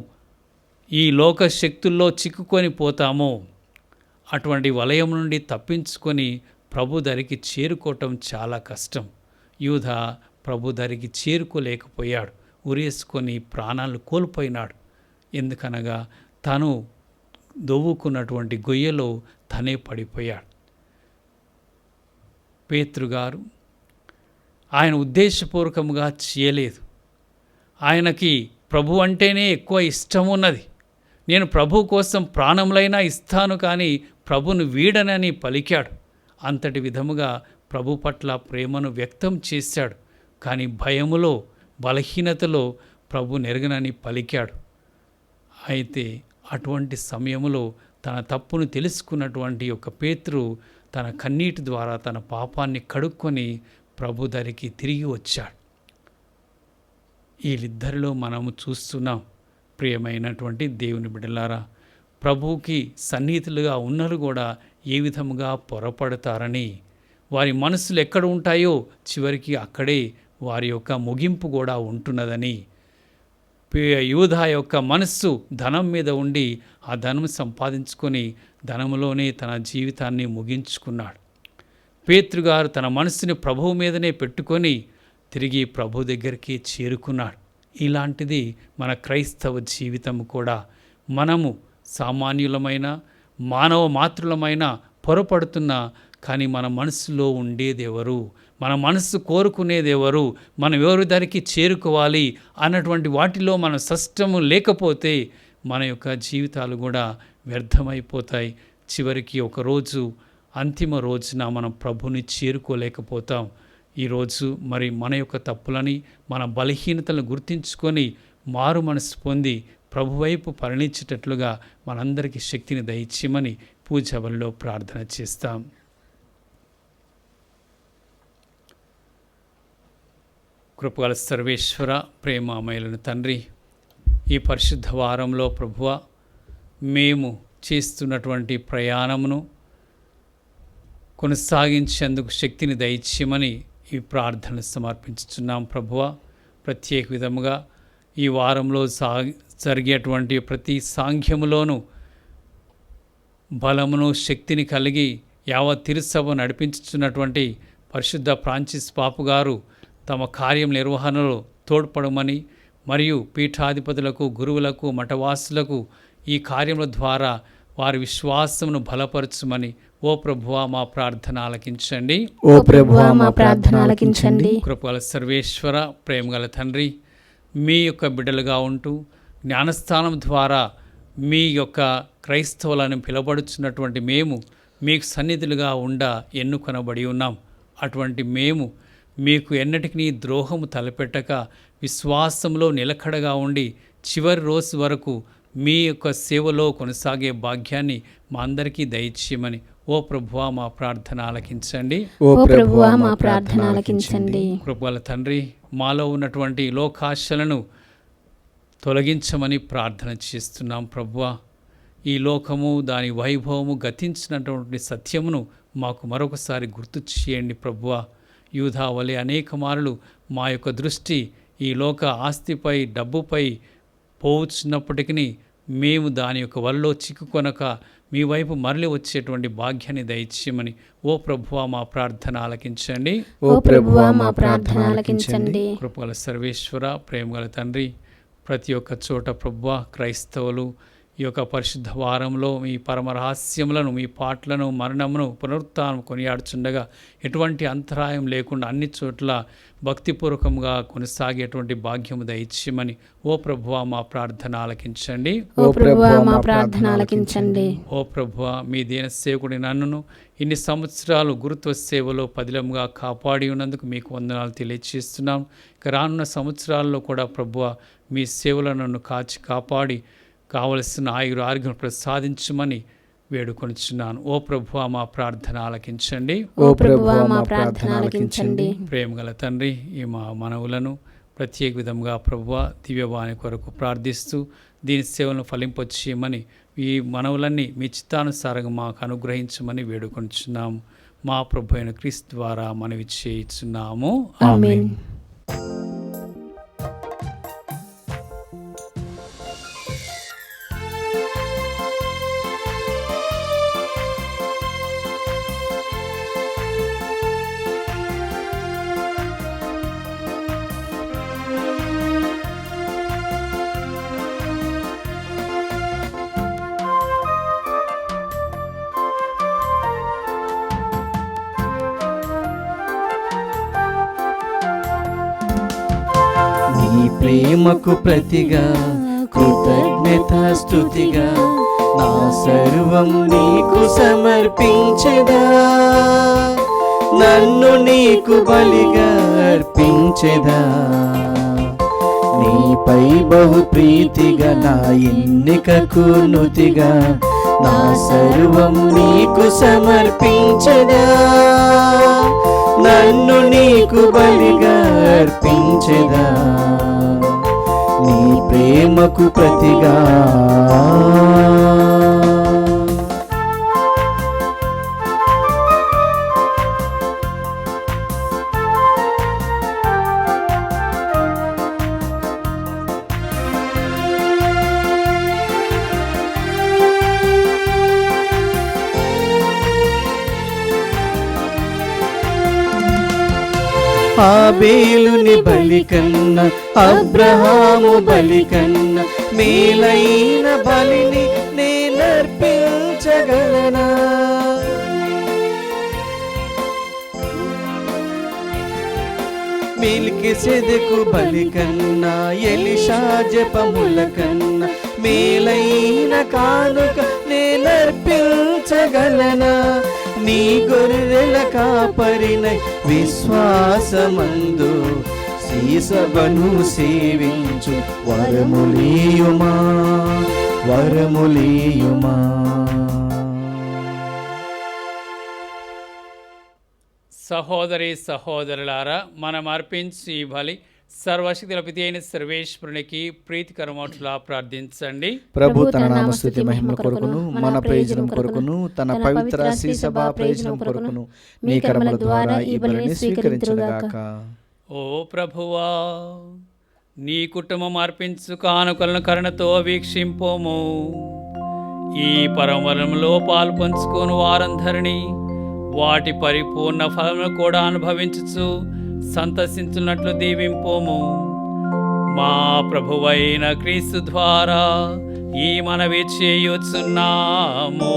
ఈ లోక శక్తుల్లో చిక్కుకొని పోతామో అటువంటి వలయం నుండి తప్పించుకొని ప్రభు దరికి చేరుకోవటం చాలా కష్టం. యూదా ప్రభు దరికి చేరుకోలేకపోయాడు. ఉరేసుకొని ప్రాణాలు కోల్పోయినాడు. ఎందుకనగా తను దొవ్వుకున్నటువంటి గొయ్యలో తనే పడిపోయాడు. పేతురుగారు ఆయన ఉద్దేశపూర్వకంగా చేయలేదు. ఆయనకి ప్రభు అంటేనే ఎక్కువ ఇష్టం ఉన్నది. నేను ప్రభు కోసం ప్రాణములైనా ఇస్తాను కానీ ప్రభును వీడనని పలికాడు. అంతటి విధముగా ప్రభు పట్ల ప్రేమను వ్యక్తం చేశాడు. కానీ భయములో, బలహీనతలో ప్రభు నెరగనని పలికాడు. అయితే అటువంటి సమయంలో తన తప్పును తెలుసుకున్నటువంటి ఒక పేతురు తన కన్నీటి ద్వారా తన పాపాన్ని కడుక్కొని ప్రభు దరికి తిరిగి వచ్చాడు. వీళ్ళిద్దరిలో మనము చూస్తున్నాం. ప్రియమైనటువంటి దేవుని బిడ్డలారా, ప్రభువుకి సన్నిహితులుగా ఉన్నలు కూడా ఏ విధముగా పొరపడతారని, వారి మనసులు ఎక్కడ ఉంటాయో చివరికి అక్కడే వారి యొక్క ముగింపు కూడా ఉంటున్నదని, యూదా యొక్క మనస్సు ధనం మీద ఉండి ఆ ధనం సంపాదించుకొని ధనములోనే తన జీవితాన్ని ముగించుకున్నాడు. పేతురుగారు తన మనస్సుని ప్రభువు మీదనే పెట్టుకొని తిరిగి ప్రభు దగ్గరికి చేరుకున్నాడు. ఇలాంటిది మన క్రైస్తవ జీవితం కూడా. మనము సామాన్యులమైన మానవ మాతృలమైన పొరపడుతున్నా కానీ మన మనసులో ఉండేదెవరు, మన మనసు కోరుకునేదెవరు, మనం ఎవరి దానికి చేరుకోవాలి అన్నటువంటి వాటిలో మన సష్టము లేకపోతే మన యొక్క జీవితాలు కూడా వ్యర్థమైపోతాయి. చివరికి ఒకరోజు అంతిమ రోజున మనం ప్రభుని చేరుకోలేకపోతాం. ఈరోజు మరి మన యొక్క తప్పులని, మన బలహీనతలను గుర్తించుకొని మారు మనసు పొంది ప్రభువైపు పరిణించేటట్లుగా మనందరికీ శక్తిని దయచేయమని పూజబలిలో ప్రార్థన చేస్తాం. కృపగల సర్వేశ్వర, ప్రేమామయులైన తండ్రి, ఈ పరిశుద్ధ వారంలో ప్రభువ మేము చేస్తున్నటువంటి ప్రయాణమును కొనసాగించేందుకు శక్తిని దయచేయమని ఈ ప్రార్థనలు సమర్పించుచున్నాం. ప్రభువ ప్రత్యేక విధముగా ఈ వారంలో జరిగేటువంటి ప్రతి సాంఘ్యములోనూ బలమును శక్తిని కలిగి యావత్ తిరుసభ నడిపించుచున్నటువంటి పరిశుద్ధ ఫ్రాన్సిస్ పాపు గారు తమ కార్యం నిర్వహణలో తోడ్పడమని, మరియు పీఠాధిపతులకు, గురువులకు, మఠవాసులకు ఈ కార్యముల ద్వారా వారి విశ్వాసమును బలపరచుమని ఓ ప్రభువా మా ప్రార్థన ఆలకించండి. ఓ ప్రభువా మా ప్రార్థన ఆలకించండి. కృపగల సర్వేశ్వర, ప్రేమగల తండ్రి, మీ యొక్క బిడ్డలుగా ఉంటూ జ్ఞానస్థానం ద్వారా మీ యొక్క క్రైస్తవులను పిలబడుచున్నటువంటి మేము మీకు సన్నిధులుగా ఎన్నుకొనబడి ఉన్నాం. అటువంటి మేము మీకు ఎన్నటికీ ద్రోహము తలపెట్టక విశ్వాసంలో నిలకడగా ఉండి చివరి రోజు వరకు మీ యొక్క సేవలో కొనసాగే భాగ్యాన్ని మా అందరికీ దయచేయమని ఓ ప్రభువా మా ప్రార్థన ఆలకించండి. ఓ ప్రభువా మా ప్రార్థన ఆలకించండి. కృపగల తండ్రి, మాలో ఉన్నటువంటి లోకాశలను తొలగించమని ప్రార్థన చేస్తున్నాం. ప్రభువా, ఈ లోకము దాని వైభవము గతించినటువంటి సత్యమును మాకు మరొకసారి గుర్తు చేయండి. ప్రభువా, యూదా వలె అనేక మారులు మా యొక్క దృష్టి ఈ లోక ఆస్తిపై, డబ్బుపై పోవచ్చున్నప్పటికీ మేము దాని యొక్క వలలో చిక్కుకొనక మీ వైపు మరలి వచ్చేటువంటి భాగ్యాన్ని దయచేయమని ఓ ప్రభువా మా ప్రార్థన ఆలకించండి. ఓ ప్రభువా మా ప్రార్థన ఆలకించండి. కృపగల సర్వేశ్వర, ప్రేమగల తండ్రి, ప్రతి ఒక్క చోట ప్రభువా క్రైస్తవులు ఈ యొక్క పరిశుద్ధ వారంలో మీ పరమ రహస్యములను, మీ పాటలను, మరణమును, పునరుత్థానం కొనియాడుచుండగా ఎటువంటి అంతరాయం లేకుండా అన్ని చోట్ల భక్తిపూర్వకంగా కొనసాగేటువంటి భాగ్యము దయచేయమని ఓ ప్రభువా మా ప్రార్థన ఆలకించండి. ఓ ప్రభువా మా ప్రార్థన ఆలకించండి. ఓ ప్రభువా, మీ దీన సేవకుడి నన్నును ఇన్ని సంవత్సరాలు గురుత్వ సేవలో పదిలంగా కాపాడి ఉన్నందుకు మీకు వందనాలు తెలియజేస్తున్నాం. ఇక రానున్న సంవత్సరాల్లో కూడా ప్రభువా మీ సేవలో నన్ను కాపాడి కావలసిన ఆరోగ్యం ప్రసాదించమని వేడుకొనిచున్నాను. ఓ ప్రభువా మా ప్రార్థన ఆలకించండి. ఓ ప్రభువా మా ప్రార్థన ఆలకించండి. ప్రేమగల తండ్రి, ఈ మా మనవులను ప్రత్యేక విధంగా ప్రభువా దివ్యవాణి కొరకు ప్రార్థిస్తూ దీని సేవలను ఫలింపచేయమని, ఈ మనవులన్నీ మీ చిత్తానుసారంగా మాకు అనుగ్రహించమని వేడుకొనిచున్నాము. మా ప్రభు అయిన క్రీస్తు ద్వారా మనవి చేయుచున్నాము. ఆమేన్. ప్రేమకు ప్రతిగా కృతజ్ఞత స్తుతిగా నా సర్వం నీకు సమర్పించెదా, నన్ను నీకు బలిగా అర్పించెదా. నీపై బహు ప్రీతిగా నా ఎన్నికకు నుతిగా నా సర్వం నీకు సమర్పించెదా, నన్ను నీకు బలిగా అర్పించెదా. నీ ప్రేమకు ప్రతిగా ఆబేలుని బలి కన్నా అబ్రహాము బలి కన్నా మేలైన బలిని నేనర్పించగలనా. మెల్కీసెదెకు బలి కన్నా ఎలీషా జపముల కన్నా మేలైన కానుక నేనర్పించగలనా. నీ గొర్రెల కాపరినై విశ్వాసమందు సీసబను సేవించు వరములీయుమా, వరములీయుమా. సహోదరి సహోదరులారా, మనం అర్పించి ఈ బలి సర్వశక్తుల పితి అయిన సర్వేశ్వరునికి ప్రీతికరమౌట్లా ప్రార్థించండి. ప్రభు తన నామస్తుతి మహిమ కొరకును మన ప్రయోజనం కొరకును తన పవిత్ర శ్రీసభ ప్రయోజనం కొరకును మీ కర్మల ద్వారా ఈ బలిని స్వీకరించుగాక. ఓ ప్రభువా, నీ కుటుంబం అర్పించు కానుకలను కరుణతో వీక్షింపోము. ఈ పరమవరంలో పాలు పంచుకోను వారందరినీ వాటి పరిపూర్ణ ఫలమును కూడా అనుభవించుచు సంతసించున్నట్లు దీవింపోము. మా ప్రభువైన క్రీస్తు ద్వారా ఈ మనవి చేయుచున్నాము.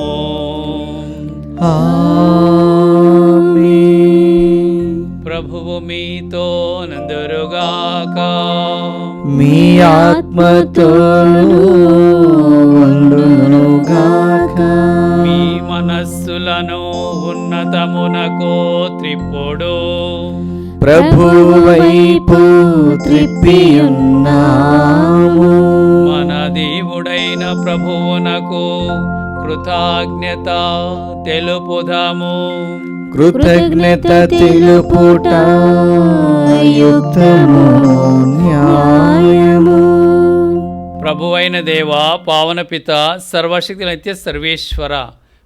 ప్రభువు మీతో నందురుగాక, మీ ఆత్మతోను ఉండునుగాక. మీ మనస్సులను ఉన్నతమునకు త్రిప్పుడు ప్రభు వైపు త్రిప్పియున్నాము. మన దేవుడైన ప్రభువునకు కృతజ్ఞత తెలుపుదాము. కృతజ్ఞత తెలుపుట యుక్తము న్యాయము. ప్రభువైన దేవా, పావన పిత, సర్వశక్తి నిత్య సర్వేశ్వర,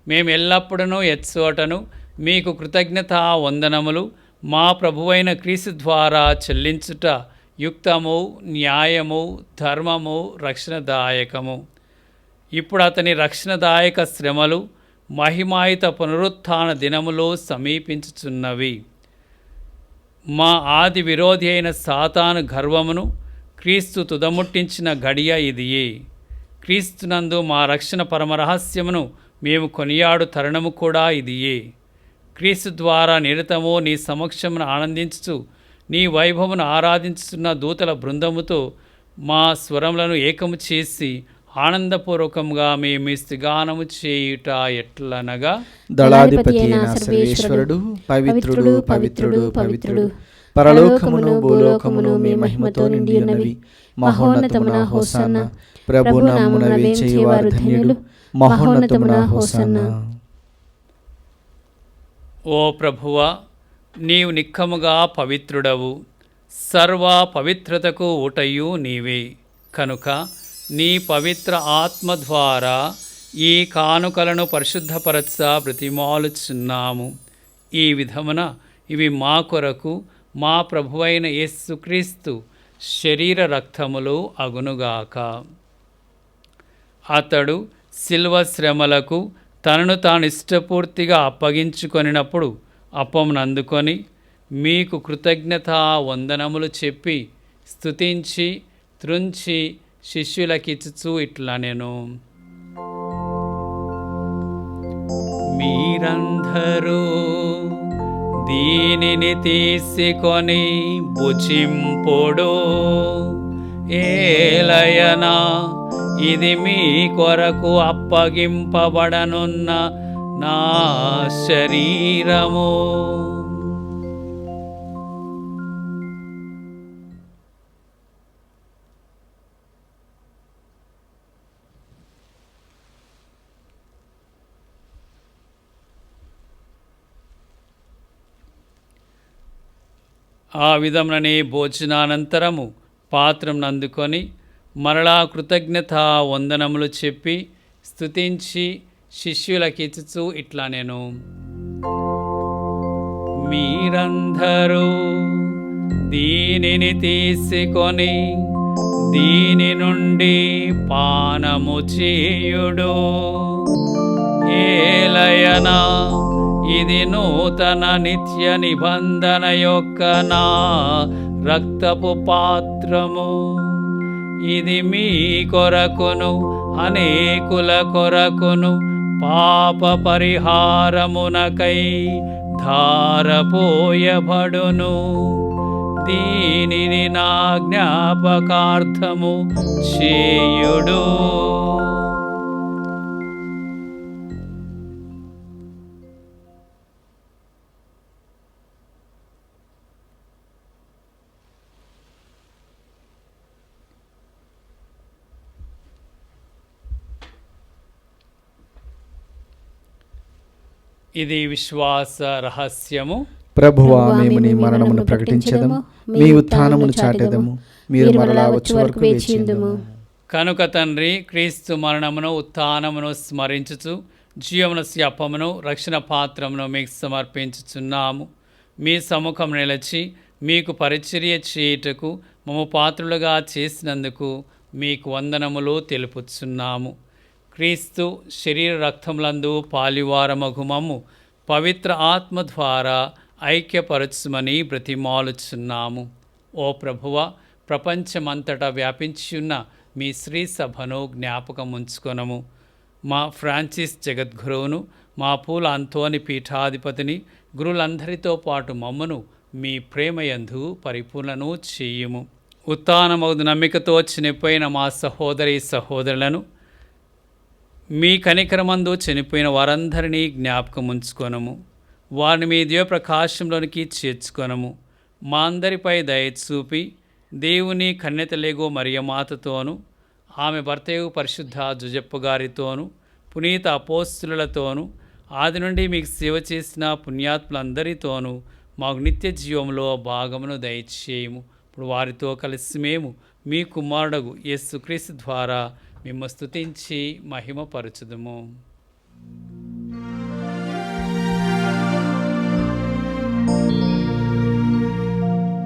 మేము ఎల్లప్పుడూ ఎచ్చోటను మీకు కృతజ్ఞత వందనములు మా ప్రభువైన క్రీస్తు ద్వారా చెల్లించుట యుక్తము, న్యాయము, ధర్మము, రక్షణదాయకము. ఇప్పుడు అతని రక్షణదాయక శ్రమలు మహిమాయుత పునరుత్థాన దినములో సమీపించుచున్నవి. మా ఆది విరోధి అయిన సాతాను గర్వమును క్రీస్తు తుదముట్టించిన గడియ ఇదియే. క్రీస్తునందు మా రక్షణ పరమరహస్యమును మేము కొనియాడు తరుణము కూడా ఇదియే. క్రీస్తు ద్వారా నిరతము నీ సమక్షమును ఆనందించుచు నీ వైభవమును ఆరాధించుతున్న దూతల బృందముతో మా స్వరములను ఏకము చేసి ఆనందపూర్వకంగా మేము స్థిగానము చేయుట ఎట్లనగా, దళాధిపతి అయిన సర్వేశ్వరుడు పవిత్రుడు పవిత్రుడు పవిత్రుడు, పరలోకమును భూలోకమును మీ మహిమతో నిండి ఉన్నవి. మహోన్నతమున హోసన్న, ప్రభు నామమున వేంచేవారు ధన్యులు. మహోన్నతమున హోసన్న. ఓ ప్రభువా, నీవు నిక్కముగా పవిత్రుడవు, సర్వ పవిత్రతకు ఊటయు నీవే. కనుక నీ పవిత్ర ఆత్మ ద్వారా ఈ కానుకలను పరిశుద్ధపరచ బ్రతిమాలుచున్నాము. ఈ విధమున ఇవి మా కొరకు మా ప్రభువైన యేసుక్రీస్తు శరీర రక్తములు అగునుగాక. అతడు శిల్వ శ్రమలకు తనను తాను ఇష్టపూర్తిగా అప్పగించుకొనినప్పుడు అప్పమును అందుకొని మీకు కృతజ్ఞతా వందనములు చెప్పి స్తుతించి త్రుంచి శిష్యులకిచ్చుచూ ఇట్లా నేను, మీరందరూ దీనిని తీసుకొని భుజింపుడు, ఏలయనా ఇది మీ కొరకు అప్పగింపబడనున్న నా శరీరము. ఆ విధముననే భోజనానంతరము పాత్రను అందుకొని మరలా కృతజ్ఞత వందనములు చెప్పి స్తుతించి శిష్యులకిచ్చుచు ఇట్లా నేను, మీరందరూ దీనిని తీసుకొని దీని నుండి పానము చేయుడు. ఏలయనా ఇది నూతన నిత్య నిబంధన యొక్క నా రక్తపు పాత్రము. ఇది మీ కొరకును అనేకుల కొరకును పాప పరిహారమునకై ధారపోయబడును. దీనిని నా జ్ఞాపకార్థము చేయుడు. ఇది విశ్వాస రహస్యము. ప్రభువా, మేము నీ మరణమును ప్రకటించెదము, మీ ఉత్థానమును చాటెదము, మీరు మరలా వచ్చే వరకు వేచి ఉందుము. కనుక తండ్రి, క్రీస్తు మరణమును ఉత్థానమును స్మరించుచు జీవమునస్సు అప్పమును రక్షణ పాత్రమును మీకు సమర్పించుచున్నాము. మీ సముఖం నిలిచి మీకు పరిచర్య చేయుటకు మమ్ము పాత్రులుగా చేసినందుకు మీకు వందనములు తెలుపుచున్నాము. క్రీస్తు శరీర రక్తములందు పాలివారమగు మమ్ము పవిత్ర ఆత్మ ద్వారా ఐక్యపరచుమని బ్రతిమాలుచున్నాము. ఓ ప్రభువ, ప్రపంచమంతటా వ్యాపించియున్న మీ శ్రీ సభను జ్ఞాపకం ఉంచుకొనము. మా ఫ్రాన్సిస్ జగద్గురువును, మా పూల అంతోని పీఠాధిపతిని, గురులందరితో పాటు మమ్మను మీ ప్రేమయందు పరిపూర్ణను చేయుము. ఉత్థానమగు నమ్మికతో చనిపోయిన మా సహోదరి సహోదరులను, మీ కనికరమందు చనిపోయిన వారందరినీ జ్ఞాపకం ఉంచుకొనము. వారిని మీ దివ్య ప్రకాశంలోనికి చేర్చుకొనము. మా అందరిపై దయ చూపి దేవుని కన్యతలేగో మరియమాతతోనూ, ఆమె భర్తయు పరిశుద్ధ జుజప్ప గారితోనూ, పునీత అపోస్తులతోనూ, ఆది నుండి మీకు సేవ చేసిన పుణ్యాత్ములందరితోనూ మాకు నిత్య జీవంలో భాగమును దయచేయము. ఇప్పుడు వారితో కలిసి మేము మీ కుమారుడు యేసుక్రీస్తు ద్వారా మిమ్ము స్తుతించి మహిమపరచుదుము.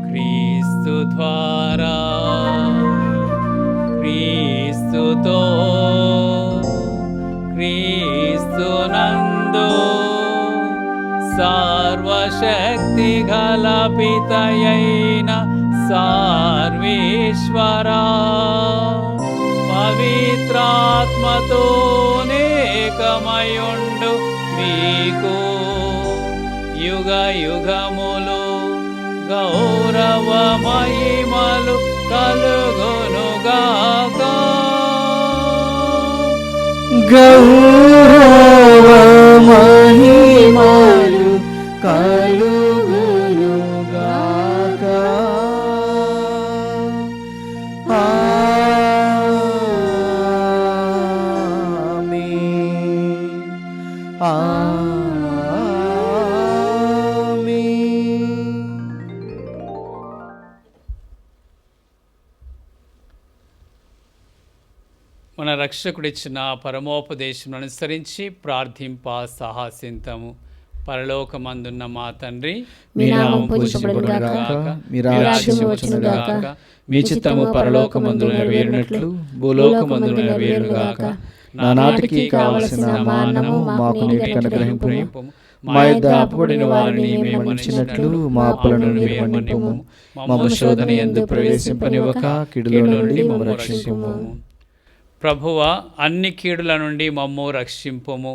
క్రీస్తు ద్వారా, క్రీస్తుతో, క్రీస్తునందు సర్వశక్తి గల పితయైన సర్వేశ్వరా, పవిత్రాత్మతో నేకమయుండు మీకు యుగ యుగములు గౌరవ మహిమలు కలుగునుగాక. గౌరవ మహిమలు కలుగునుగాక. ఆమేన్. మన రక్షకుడిచ్చిన పరమోపదేశం అనుసరించి ప్రార్థింప సాహసింతము. పరలోకమందున్న మా తండ్రి, మీ నామం పూజింపబడునుగాక, మీ రాజ్యం వచ్చునుగాక, మీ చిత్తము పరలోకమందు నెరవేరినట్లు భూలోకమందు నెరవేరునుగాక. నానాటికి కావలసిన మాన్నము మాకు నేటి అనుగ్రహింపుము. మా యొద్ద అప్పుబడిన వారిని మేము మన్నించినట్లు మా అప్పులను మీరు మన్నింపుము. మమ్ము శోధన యందు ప్రవేశింపనివ్వక కీడులో నుండి మమ్ము రక్షింపుము. ప్రభువా, అన్ని కీడుల నుండి మమ్ము రక్షింపుము.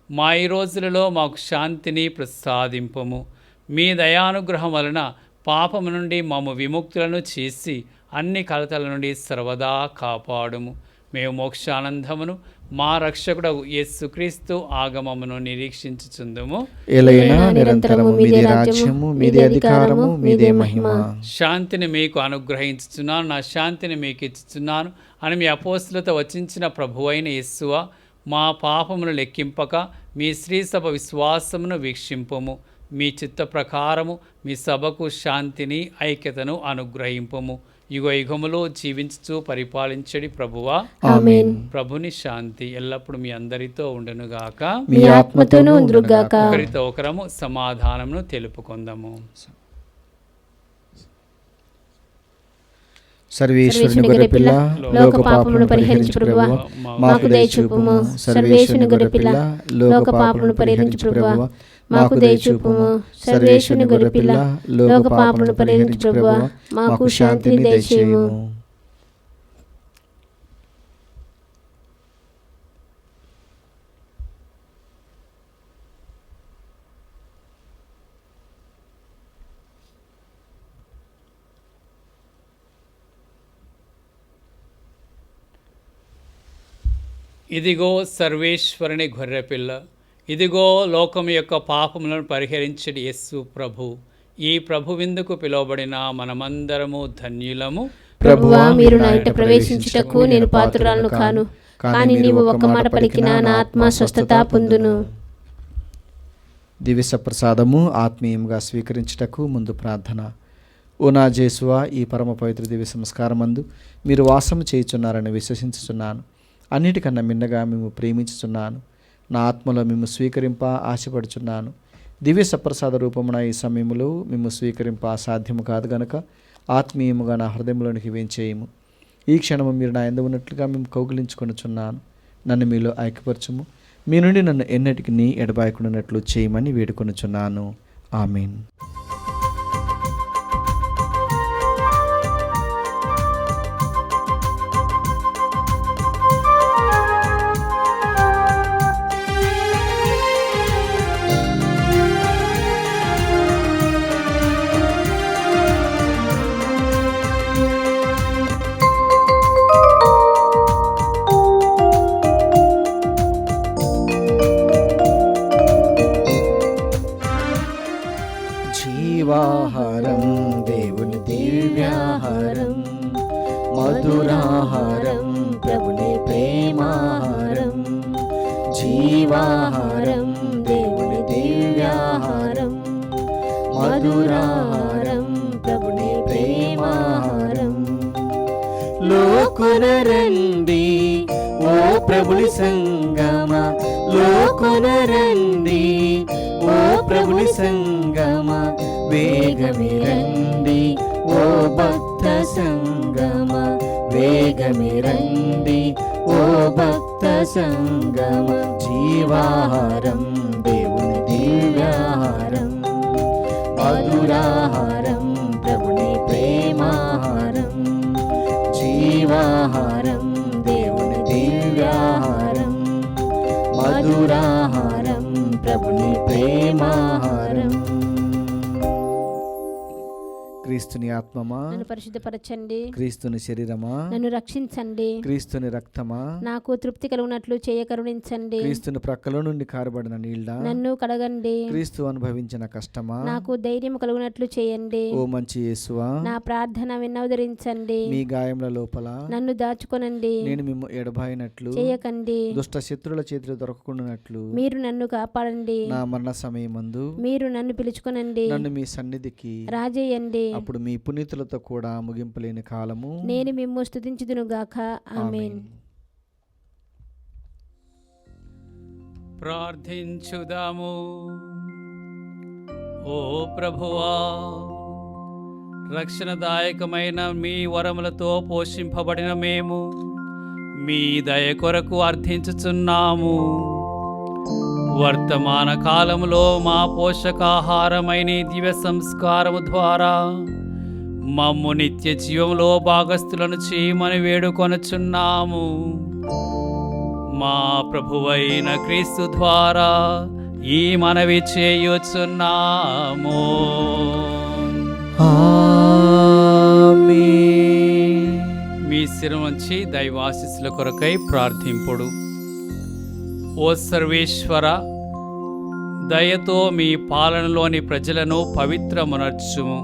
మా ఈ రోజులలో మాకు శాంతిని ప్రసాదింపుము. మీ దయానుగ్రహం వలన పాపము నుండి మమ్ము విముక్తులను చేసి అన్ని కలతల నుండి సర్వదా కాపాడుము. మేము మోక్షానందమును మా రక్షకుడు యేసుక్రీస్తు ఆగమమును నిరీక్షించుచుందుము. ఎలైనా నిరంతరము మీదే రాజ్యము, మీదే అధికారము, మీదే మహిమ. శాంతిని మీకు అనుగ్రహించుచున్నాను, నా శాంతిని మీకు ఇచ్చుచున్నాను అని మీ అపోస్తులతో వచించిన ప్రభువైన యేసువా, మా పాపమును లెక్కింపక మీ శ్రీ సభ విశ్వాసమును వీక్షింపుము. మీ చిత్త ప్రకారము మీ సభకు శాంతిని ఐక్యతను అనుగ్రహింపుము. యుగ యుగములో జీవించుచు పరిపాలించడి ప్రభువా. ఆమేన్. ప్రభుని శాంతి ఎల్లప్పుడు మీ అందరితో ఉండునుగాక, మీ ఆత్మతోనూ ఉండుగాక. ఒకరితో ఒకరము సమాధానమును తెలుపుకొందము. సర్వేశ్వరుని గొర్రెపిల్ల, లోక పాపమును పరిహరించు ప్రభువా, మాకు దయచూపుము. సర్వేశ్వరుని గొర్రెపిల్ల, లోక పాపమును పరిహరించు ప్రభువా, మాకు దయచూపుము. సర్వేశ్వరుని గొర్రెపిల్ల, లోక పాపమును పరిహరించు ప్రభువా, మాకు శాంతిని దయచేయుము. ఇదిగో సర్వేశ్వరుని గొర్రెపిల్ల, ఇదిగో లోకం యొక్క పాపములను పరిహరించడి యేసు ప్రభు. ఈ ప్రభు విందుకు పిలువబడిన మనమందరము ధన్యులము. ప్రభువా, మీరు నా ఇంట ప్రవేశించుటకు నేను పాత్రురాలను కాను, కానీ నీవు ఒక్క మాట పలికినా నా ఆత్మ స్వస్థత పొందును. దివ్య ప్రసాదము ఆత్మీయంగా స్వీకరించుటకు ముందు ప్రార్థన. ఓ నా జేసువా, ఈ పరమ పవిత్ర దివ్య సంస్కారమందు మీరు వాసము చేయుచున్నారని విశ్వసించుచున్నాను. అన్నిటికన్నా మిన్నగా మేము ప్రేమించుచున్నాను. నా ఆత్మలో మేము స్వీకరింప ఆశపడుచున్నాను. దివ్య సప్రసాద రూపమున ఈ సమయంలో మేము స్వీకరింప సాధ్యము కాదు గనుక ఆత్మీయముగా నా హృదయంలోనికి వేంచేయము. ఈ క్షణము మీరు నా యందు ఉన్నట్లుగా మేము కౌగిలించుకొనుచున్నాను. నన్ను మీలో ఐక్యపరచుము. మీ నుండి నన్ను ఎన్నటికి ఎడబాయకుండానట్లు చేయమని వేడుకొనుచున్నాను. ఆమేన్. జీవాహారం, దేవుని దివ్యాహారం, మధురాహారం, ప్రభుని ప్రేమాహారం. జీవాహారం, దేవుని దివ్యాహారం, మధురాహారం, ప్రభుని ప్రేమాహారం. లోకున రండి ఓ ప్రభుని సంగమ, లోకున రండి ఓ ప్రభుని సంగమ, వేగమే రండి ఓ భక్త సంగమ, వేగమే రండి ఓ భక్త సంగమ. జీవాహారం, దేవుని దివ్యాహారం, మధురాహారం, ప్రభుని ప్రేమాహారం. జీవాహారం, దేవుని దివ్యాహారం, మధురాహారం, ప్రభుని ప్రేమాహారం. క్రీస్తుని ఆత్మమా, నన్ను పరిశుద్ధపరచండి. క్రీస్తుని శరీరమా, నన్ను రక్షించండి. క్రీస్తుని రక్తమా, నాకు తృప్తి కలుగునట్లు చేయ కరుణించండి. క్రీస్తుని ప్రక్కలో నుండి కారబడిన నీళ్ళ, నన్ను కడగండి. క్రీస్తు అనుభవించిన కష్టమా, నాకు ధైర్యం కలుగునట్లు చేయండి. ఓ మంచి యేసువా, నా ప్రార్థన విన్నవదరించండి. మీ గాయముల లోపల నన్ను దాచుకొనండి. నేను మిమ్ము ఎడబాయినట్లు చేయకండి. దుష్ట శత్రుల చేతులు దొరకకుండానట్లు మీరు నన్ను కాపాడండి. నా మరణ సమయమందు మీరు నన్ను పిలుచుకొనండి. నన్ను మీ సన్నిధికి రాజేయండి. అప్పుడు మీ పునీతులతో కూడా ముగింపులేని కాలము నేను మిమ్ము స్తుతించుదునుగాక. ఆమేన్. ప్రార్థించుదాము. ఓ ప్రభువా, రక్షణదాయకమైన మీ వరములతో పోషింపబడిన మేము మీ దయ కొరకు అర్థించుచున్నాము. వర్తమాన కాలములో మా పోషకాహారమైన దివ్య సంస్కారము ద్వారా మమ్ము నిత్య జీవంలో భాగస్థులను చేయమని వేడుకొనుచున్నాము. మా ప్రభువైన క్రీస్తు ద్వారా ఈ మనవి చేయుచున్నాము. ఆమేన్. మీ శిరం నుంచి దైవాశీస్సుల కొరకై ప్రార్థింపుడు. ఓ సర్వేశ్వర, దయతో మీ పాలనలోని ప్రజలను పవిత్రమునర్చుము.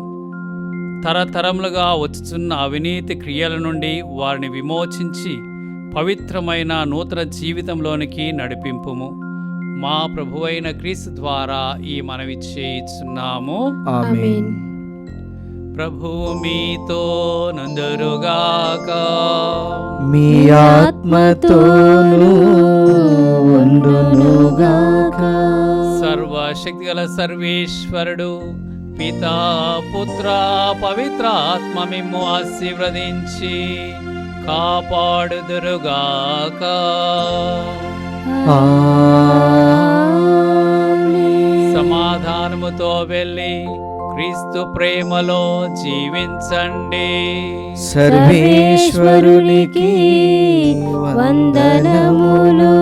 తరతరములుగా వచ్చుచున్న అవినీతి క్రియల నుండి వారిని విమోచించి పవిత్రమైన నూతన జీవితంలోనికి నడిపింపుము. మా ప్రభువైన క్రీస్తు ద్వారా ఈ మనవి చేయుచున్నాము. ఆమేన్. ప్రభువు మీతో నందురుగాక. మీ ఆత్మతోనూ ఉండునుగాక. సర్వశక్తిగల సర్వేశ్వరుడు పితా, పుత్ర, పవిత్ర ఆత్మ మిమ్ము ఆశీర్వదించి కాపాడుదురుగాక. ఆమేన్. సమాధానముతో వెళ్ళి క్రీస్తు ప్రేమలో జీవించండి. సర్వేశ్వరునికి వందనములు.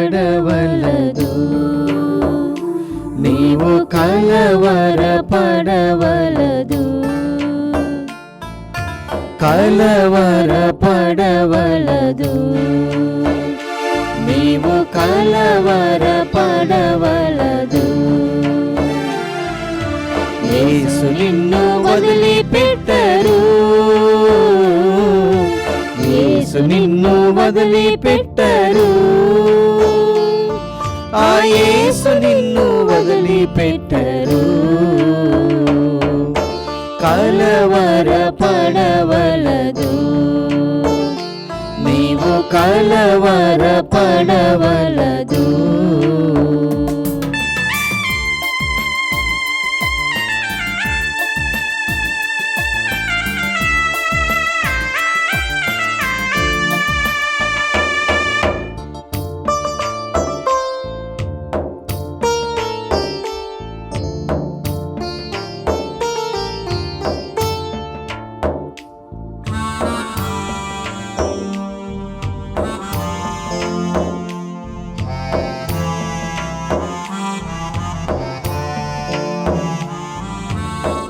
కలవరపడవలదు, నీవు కలవరపడవలదు. కలవరపడవలదు, నీవు కలవరపడవలదు. యేసు నిన్ను వదిలిపెట్టరు, యేసు నిన్ను వదిలిపెట్టరు. ఆ యేసు నిన్ను వదిలిపెట్టరు. కలవరపడవలదు, నీవు కలవరపడవలదు.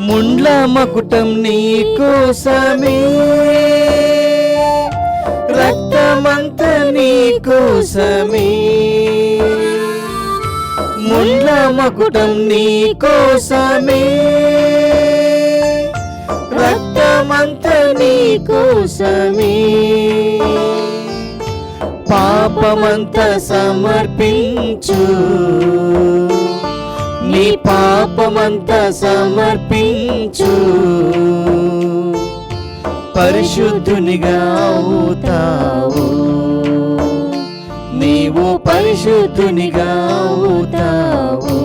ముండ్ల మకుటం నీ కోసమే, రక్తమంత నీ కోసమే. ముండ్ల మకుటం నీ కోసమే, రక్తమంత నీ కోసమే. పాపమంత సమర్పించు, నీ పాపమంత సమర్పించు. పరిశుద్ధునిగా అవుతావు, నీవు పరిశుద్ధునిగా అవుతావు.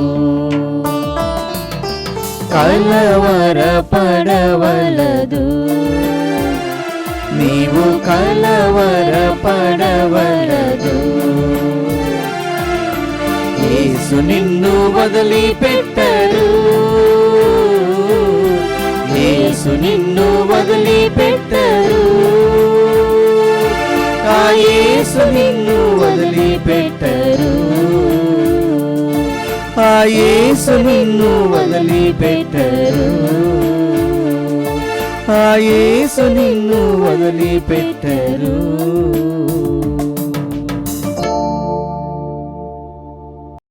కలవరపడవలదు, నీవు కలవరపడవలదు. యేసు నిన్ను వదిలిపెట్టరు, యేసు నిన్ను వదిలిపెట్టరు. ఆ యేసు నిన్ను వదిలిపెట్టరు, ఆ యేసు నిన్ను వదిలిపెట్టరు. ఆ యేసు నిన్ను వదిలిపెట్టరు.